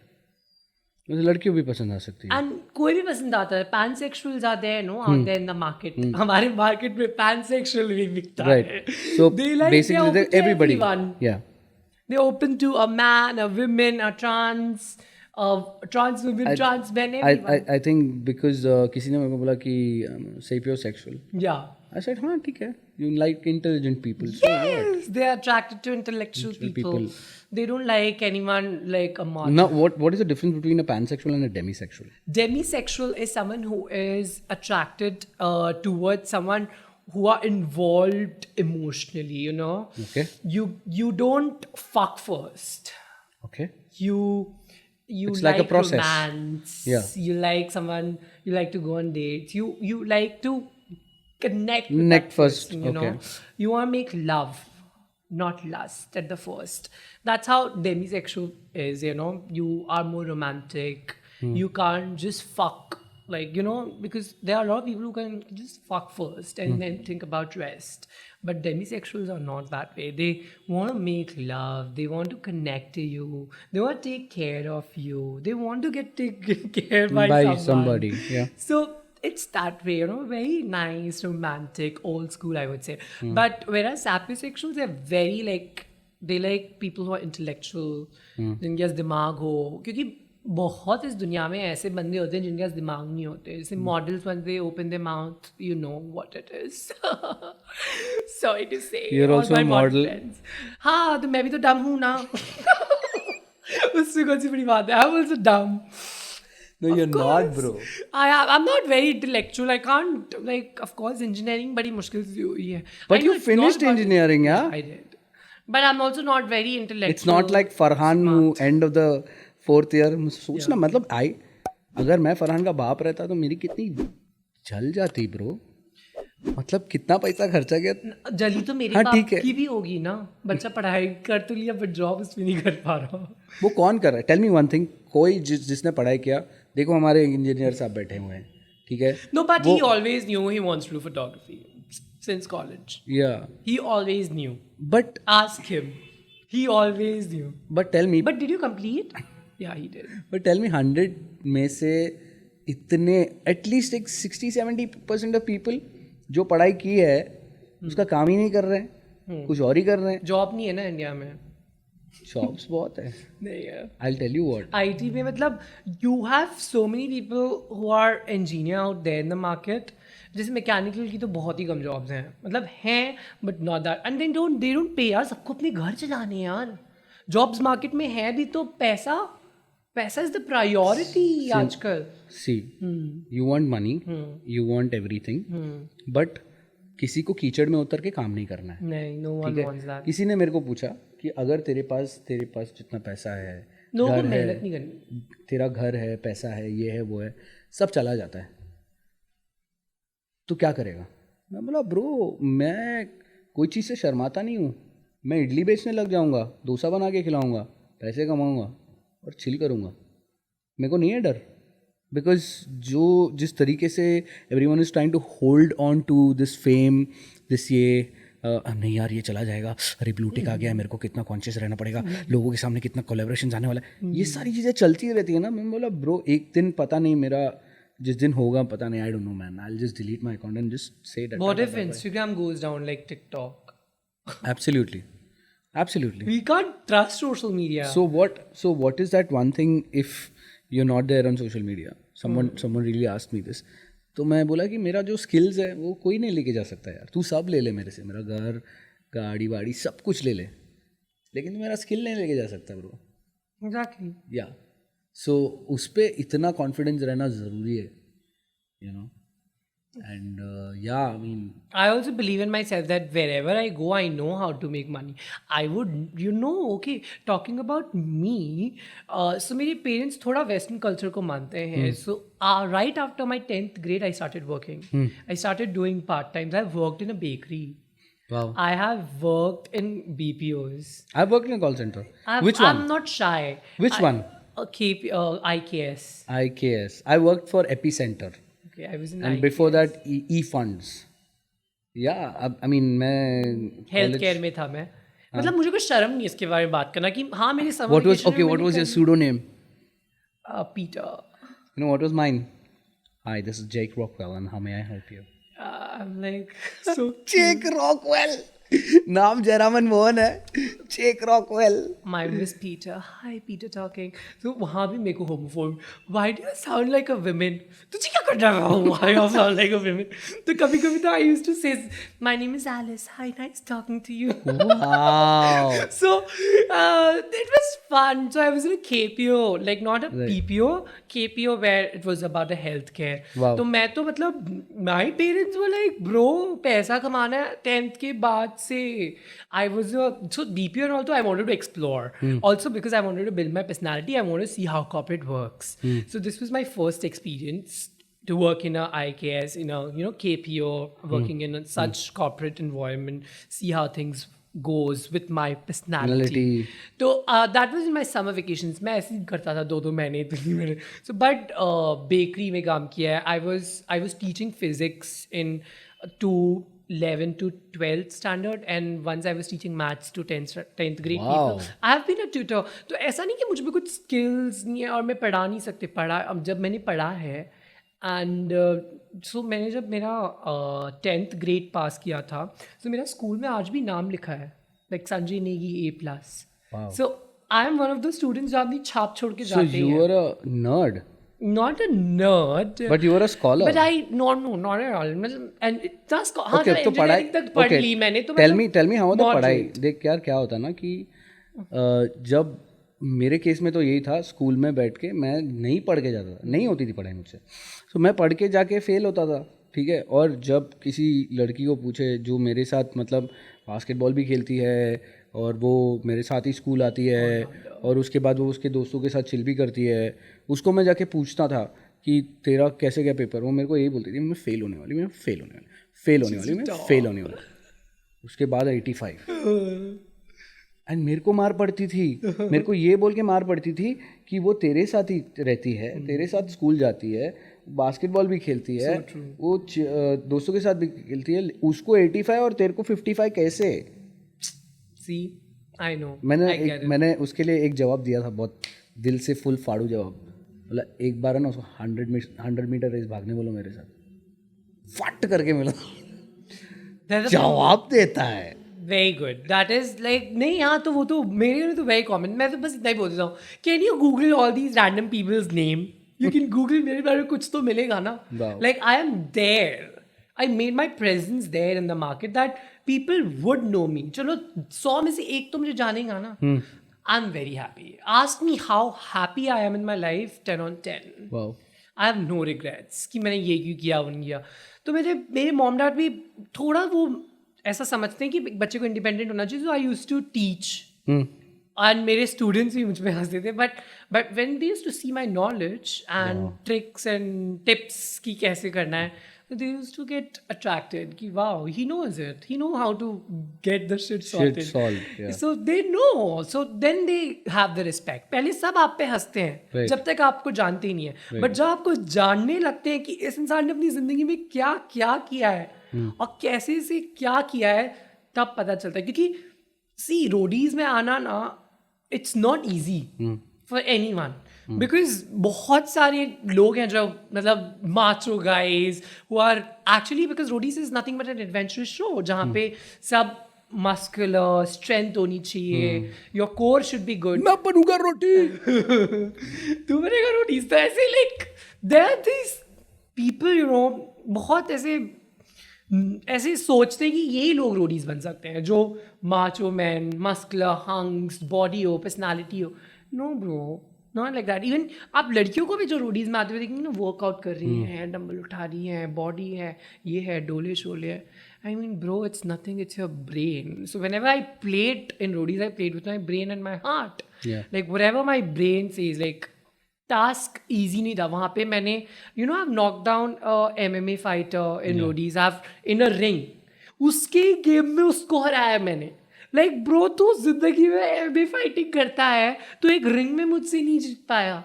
Speaker 2: मुझे लड़कियों भी पसंद आ सकती है.
Speaker 1: एंड कोई भी पसंद आता है. pansexual आते हैं no out there in the market. हमारे मार्केट में pansexual भी बिकता है.
Speaker 2: Right. So basically everybody. Yeah.
Speaker 1: They're open to a man, a woman, a trans women, trans men, everyone.
Speaker 2: I think because किसी ने मेरे को बोला कि sapiosexual.
Speaker 1: Yeah.
Speaker 2: I said हाँ ठीक है. You like intelligent people. So
Speaker 1: Yes, they are attracted to intellectual people. They don't like anyone like a model.
Speaker 2: Now what is the difference between a pansexual and a demisexual?
Speaker 1: Demisexual is someone who is attracted towards someone who are involved emotionally, you know.
Speaker 2: Okay.
Speaker 1: You don't fuck first.
Speaker 2: Okay.
Speaker 1: You
Speaker 2: It's like a process.
Speaker 1: romance.
Speaker 2: Yeah.
Speaker 1: You like someone. You like to go on dates. You like to connect with that
Speaker 2: first.
Speaker 1: person, you
Speaker 2: Okay.
Speaker 1: know. You want to make love, not lust at the first. That's how demisexual is, you know. You are more romantic. You can't just fuck. Like, you know, because there are a lot of people who can just fuck first and then think about rest. But demisexuals are not that way. They want to make love. They want to connect to you. They want to take care of you. They want to get taken care by
Speaker 2: somebody. Yeah.
Speaker 1: So it's that way, you know, very nice, romantic, old school, I would say. But whereas sapiosexuals are very like, they like people who are intellectual, जिनके पास दिमाग हो. क्योंकि बहुत इस दुनिया में ऐसे बंदे होते हैं जिनके पास दिमाग नहीं होते. जैसे models when they open their mouth, you know what it is. Sorry to say.
Speaker 2: You're also a model.
Speaker 1: हाँ तो मैं भी तो डम हूँ ना. उससे कौन सी बड़ी बात है? I'm also dumb.
Speaker 2: No, you're not, bro.
Speaker 1: I'm not very intellectual. I can't, like, of course, engineering बड़ी मुश्किल से हुई है.
Speaker 2: But you finished engineering, yeah?
Speaker 1: I did. But I'm also not very intellectual.
Speaker 2: It's not like Farhan who end of the 4th year. सोचना मतलब अगर मैं फरहान का बाप रहता तो मेरी कितनी जल जाती ब्रो. मतलब कितना पैसा खर्चा गया.
Speaker 1: जली तो मेरे बाप की भी होगी ना. बच्चा पढ़ाई कर तो लिया बट जॉब उसमें नहीं कर पा रहा.
Speaker 2: वो कौन कर रहा है? Tell me one thing. कोई जिसने पढ़ाई किया, देखो हमारे इंजीनियर साहब बैठे हुए हैं, ठीक है.
Speaker 1: No, but he always knew he wants to do photography since college.
Speaker 2: Yeah.
Speaker 1: He always knew.
Speaker 2: But
Speaker 1: ask him. He always knew.
Speaker 2: But tell me.
Speaker 1: But did you complete? Yeah, he did.
Speaker 2: But tell me 100 में से इतने at least एक 60-70% of people जो पढ़ाई की है उसका काम ही नहीं कर रहे हैं, कुछ और ही कर रहे हैं.
Speaker 1: जॉब नहीं है ना इंडिया में.
Speaker 2: जॉब्स बहुत है.
Speaker 1: नहीं है.
Speaker 2: I'll tell you what.
Speaker 1: IT में मतलब you have so many people who are engineer out there in the market. जैसे मैकेनिकल की तो बहुत ही कम जॉब्स हैं, मतलब हैं but not that. And they don't pay यार. सबको अपने घर चलाने हैं यार. जॉब्स मार्केट में है भी तो पैसा इज द प्रायोरिटी आजकल.
Speaker 2: See, you want money, you want everything, but किसी को कीचड़ में उतर के काम नहीं करना है.
Speaker 1: नहीं, no one wants that.
Speaker 2: किसी ने मेरे को पूछा कि अगर तेरे पास जितना पैसा है,
Speaker 1: घर है, मेहनत नहीं करनी,
Speaker 2: तेरा घर है, पैसा है, ये है, वो है, सब चला जाता है, तो क्या करेगा? मैं बोला ब्रो, मैं कोई चीज़ से शर्माता नहीं हूँ. मैं इडली बेचने लग जाऊँगा, डोसा बना के खिलाऊँगा, पैसे कमाऊँगा और चिल करूँगा. मेरे को नहीं है डर. बिकॉज जिस तरीके से everyone is trying to hold on to this fame, this ये नहीं यार ये चला जाएगा, अरे ब्लू टिक आ गया है, मेरे को कितना कॉन्शियस रहना पड़ेगा, लोगों के सामने कितना कोलैबोरेशन आने वाला है, ये सारी चीज़ें चलती रहती है ना. मैं बोला ब्रो, एक दिन पता नहीं मेरा जिस दिन होगा पता नहीं, आई don't no man, I will just delete my account and just say that.
Speaker 1: What if Instagram goes down like TikTok?
Speaker 2: Absolutely. We
Speaker 1: can't trust social media.
Speaker 2: So what is that one thing if you're not there on social media? Someone really asked me this. तो मैं बोला कि मेरा जो skills है वो कोई नहीं लेके जा सकता यार. तू सब ले ले मेरे से, मेरा घर, गाड़ी वाड़ी सब कुछ ले ले, लेकिन तू मेरा स्किल नहीं लेके जा सकता ब्रो.
Speaker 1: Exactly.
Speaker 2: Yeah. So उस पे इतना कॉन्फिडेंस रहना ज़रूरी है, you know. And yeah, I mean,
Speaker 1: I also believe in myself that wherever I go, I know how to make money. I would, okay, talking about me, so मेरे parents थोड़ा western culture को मानते हैं. So right after my 10th grade, I started working. I started doing part-times. I've worked in a bakery.
Speaker 2: Wow.
Speaker 1: I have worked in BPOs.
Speaker 2: I've worked in a call center. Which one?
Speaker 1: I'm not shy.
Speaker 2: Which one?
Speaker 1: IKS.
Speaker 2: IKS. I worked for Epicenter.
Speaker 1: I was in
Speaker 2: and
Speaker 1: IKS.
Speaker 2: before that e-funds. Yeah, I mean मैं
Speaker 1: health care में था मैं. मतलब मुझे कोई शर्म नहीं इसके बारे में बात करना कि हाँ मेरे summer
Speaker 2: what was your pseudonym?
Speaker 1: Peter.
Speaker 2: You know what was mine? Hi, this is Jake Rockwell and how may I help you?
Speaker 1: I'm like so
Speaker 2: Jake Rockwell. नाम जयरामन मोहन है. Jake Rockwell.
Speaker 1: My name is Peter. Hi, Peter talking. तो वहाँ भी मेरे को homophobe. Why do you sound like a woman? तुझे क्या करना है? Why do you sound like a woman? तो कभी-कभी तो I used to say, my name is Alice. Hi, nice talking to you.
Speaker 2: Wow.
Speaker 1: So it was fun. So I was in a KPO, like not a PPO, KPO where it was about the healthcare.
Speaker 2: Wow.
Speaker 1: तो मैं तो मतलब my parents were like, bro, पैसा कमाना है 10th के बाद से. I was so BPO and also I wanted to explore. Also because I wanted to build my personality, I wanted to see how corporate works. So this was my first experience to work in a IKS, in a KPO, working in such corporate environment, see how things goes with my personality. So that was in my summer vacations. मैं ऐसे ही करता था 2 महीने 3 महीने. So but bakery में काम किया है. I was teaching physics in 11 to 12th standard and once I was teaching maths to 10th grade people. I have been a tutor. तो ऐसा नहीं कि मुझ में कुछ skills नहीं है और मैं पढ़ा नहीं सकते. अब जब मैंने पढ़ा है and so मैंने जब मेरा 10th grade पास किया था so मेरा स्कूल में आज भी नाम लिखा है like Sanjay Negi A+.
Speaker 2: Wow.
Speaker 1: So I am one of the students जो अपनी छाप छोड़ के जाते हैं.
Speaker 2: So you were a nerd.
Speaker 1: Not a nerd.
Speaker 2: But you were a scholar.
Speaker 1: But no, not at all. And it does.
Speaker 2: Okay, तो पढ़ाई
Speaker 1: तक पढ़ ली मैंने तो.
Speaker 2: Tell me how the पढ़ाई. देख यार क्या होता है ना कि जब मेरे केस में तो यही था, स्कूल में बैठ के मैं नहीं पढ़ के जाता था, नहीं होती थी पढ़ाई मुझसे, तो मैं पढ़ के जाके फेल होता था, ठीक है। और जब किसी लड़की को पूछे जो मेरे साथ मतलब बास्केटबॉल भी खेलती है और वो मेरे साथ ही स्कूल आती है और उसके बाद वो उसके दोस्तों के साथ चिल भी करती है, उसको मैं जाके पूछता था कि तेरा कैसे गया पेपर, वो मेरे को यही बोलती थी मैं फेल होने वाली, मैं फेल होने वाली, फेल होने वाली, मैं फेल होने वाली। उसके बाद 85 एंड मेरे को मार पड़ती थी, मेरे को ये बोल के मार पड़ती थी कि वो तेरे साथ ही रहती है, तेरे साथ स्कूल जाती है, बास्केटबॉल भी खेलती है, वो दोस्तों के साथ भी खेलती है, उसको 85 और तेरे को 55 कैसे?
Speaker 1: See, I know.
Speaker 2: मैंने उसके लिए एक जवाब दिया था, बहुत दिल से फुल फाड़ू जवाब, बोला एक बार है ना उसको 100 मीटर रेस भागने बोलो मेरे साथ, फट करके मिला जवाब देता है।
Speaker 1: Very good, that is like नहीं यहाँ तो वो तो मेरे लिए तो वेरी कॉमन। मैं तो बस इतना ही बोल देता हूँ, can you Google all these random peoples name, you can Google, मेरे बारे में कुछ तो मिलेगा ना। Like I am there, I made my presence there in the market that people would know me. चलो 100 में से एक तो मुझे जानेगा ना। I am very happy, ask me how happy I am in my life, 10 on 10। I have no regrets कि मैंने ये क्यों किया वो नहीं किया। तो मेरे मॉम डैड भी थोड़ा वो ऐसा समझते हैं कि बच्चे को इंडिपेंडेंट होना चाहिए, so I used to teach and मेरे स्टूडेंट्स भी मुझ पे हंसते थे, but when they used to see my knowledge and tricks and tips कि कैसे करना है, they used to get attracted कि wow, he knows it, he know how to get the shit sorted.
Speaker 2: Yeah.
Speaker 1: So they know, so then they have the respect. पहले सब आप पे हंसते हैं जब तक आपको जानते ही नहीं है, बट जब आपको जानने लगते हैं कि इस इंसान ने अपनी जिंदगी में क्या क्या किया है और कैसे से क्या किया है, तब पता चलता है। क्योंकि सी रोडीज में आना ना, it's not easy for anyone, because बहुत सारे लोग हैं जो मतलब macho guys who are actually, because Roadies is nothing but an adventurous show जहाँ पे सब मस्कुलर स्ट्रेंथ होनी चाहिए, your core should be good.
Speaker 2: मैं बनूंगा रोटी
Speaker 1: तू बनेगा रोटीज। तो ऐसे like there are these people you know, बहुत ऐसे सोचते हैं कि यही लोग रोडीज बन सकते हैं, जो macho man, muscular hunks, body हो, पर्सनालिटी हो। No bro, not like that. Even आप लड़कियों को भी जो रोडीज में आते हुए देखेंगे ना, वर्कआउट कर रही हैं, डंबल उठा रही हैं, बॉडी है, ये है, डोले शोले है। I mean, bro, it's nothing, it's your brain. So whenever I played in roadies, I played with my brain and my heart.
Speaker 2: Yeah.
Speaker 1: Like whatever my brain says, like task easy नहीं था वहाँ पे। मैंने I've knocked down a MMA fighter in roadies. I've in a ring. उसके game में उसको हराया मैंने। लाइक ब्रो, तू जिंदगी में एमएमए फाइटिंग करता है तो एक रिंग में मुझसे नहीं जीत पाया,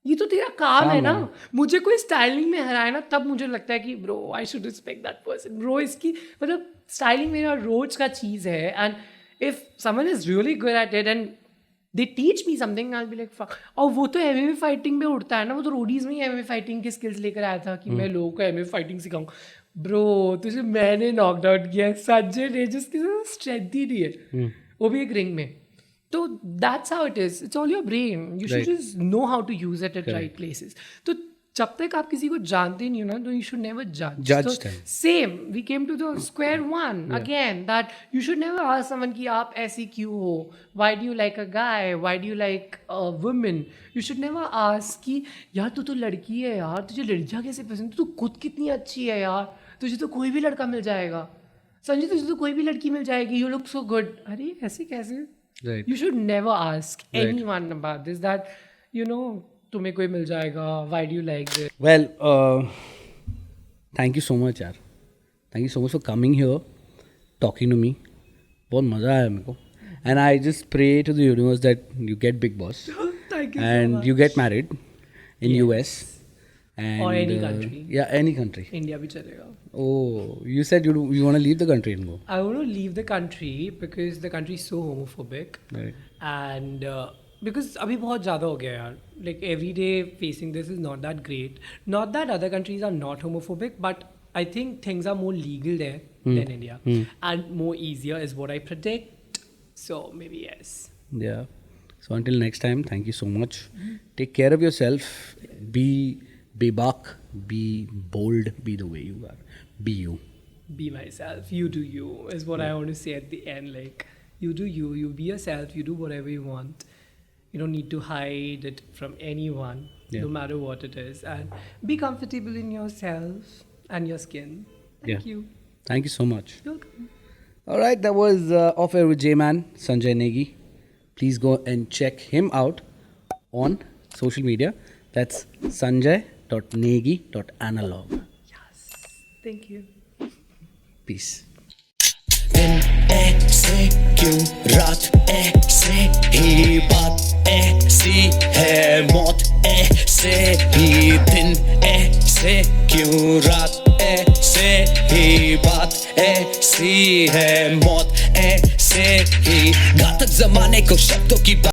Speaker 1: ये तो तेरा काम है ना। मुझे कोई स्टाइलिंग में हराए ना, तब मुझे लगता है कि bro I should respect that person. Bro इसकी मतलब स्टाइलिंग मेरा रोज का चीज़ है, and if someone is really good at it and they teach me something, I will be like fuck. और वो तो एमएमए फाइटिंग में उड़ता है ना, वो तो रोडीज में ही एमएमए फाइटिंग की स्किल्स लेकर आया था कि मैं लोगों को एमएमए फाइटिंग सिखाऊं। ब्रो तुझे मैंने नॉकड आउट किया, संजय ने जिसकी स्ट्रेंथ ही नहीं है, वो भी एक रिंग में। तो that's how it is, it's all your brain, you should just know how to use it at right places. तो जब तक आप किसी को जानते नहीं हो ना, तो यू शुड नेवर जज। Same we came to the square one again, that you should never ask someone कि आप ऐसी क्यों हो, why do you like a guy, why do you like a woman. You should never ask कि यार तू तो लड़की है यार, तुझे लड़कियाँ कैसे पसंद, तू खुद कितनी अच्छी है यार, तुझे तो कोई भी लड़का मिल जाएगा, संजय तुझे तो कोई भी लड़की मिल जाएगी, यू लुक सो गुड। अरे ऐसे कैसे?
Speaker 2: Right.
Speaker 1: You should never ask anyone about this, that तुम्हें कोई मिल जाएगा, why do you like this?
Speaker 2: Well, thank you so much यार, thank you so much for coming here, talking to me. बहुत मज़ा आया मेरे को, and I just pray to the universe that you get big boss
Speaker 1: Thank you
Speaker 2: and
Speaker 1: so much.
Speaker 2: you get married in US and
Speaker 1: or any country.
Speaker 2: Yeah, any country.
Speaker 1: India भी चलेगा.
Speaker 2: Oh, you said you want to leave the country and go.
Speaker 1: I want to leave the country because the country is so homophobic.
Speaker 2: Right.
Speaker 1: And because अभी बहुत ज़्यादा हो गया यार. Like every day facing this is not that great. Not that other countries are not homophobic, but I think things are more legal there than India. And more easier is what I predict. So maybe yes.
Speaker 2: Yeah. So until next time, thank you so much. Take care of yourself. Be bebak, be bold, be the way you are. Be you.
Speaker 1: Be myself. You do you is what I want to say at the end. Like you do you. You be yourself. You do whatever you want. You don't need to hide it from anyone,
Speaker 2: Yeah.
Speaker 1: no matter what it is. And be comfortable in yourself and your skin. Thank you.
Speaker 2: Thank you so much.
Speaker 1: You're welcome.
Speaker 2: All right, that was Off Air with Jman, Sanjay Negi. Please go and check him out on social media. That's sanjay.negi.analog.
Speaker 1: Yes. Thank you.
Speaker 2: Peace.
Speaker 3: दिन ऐसे क्यों रात ऐसे ही बात ऐसी है मौत ऐसे ही दिन ऐसे क्यों रात ऐसे ही बात ऐसी है मौत ऐसे ही घातक जमाने को शब्दों की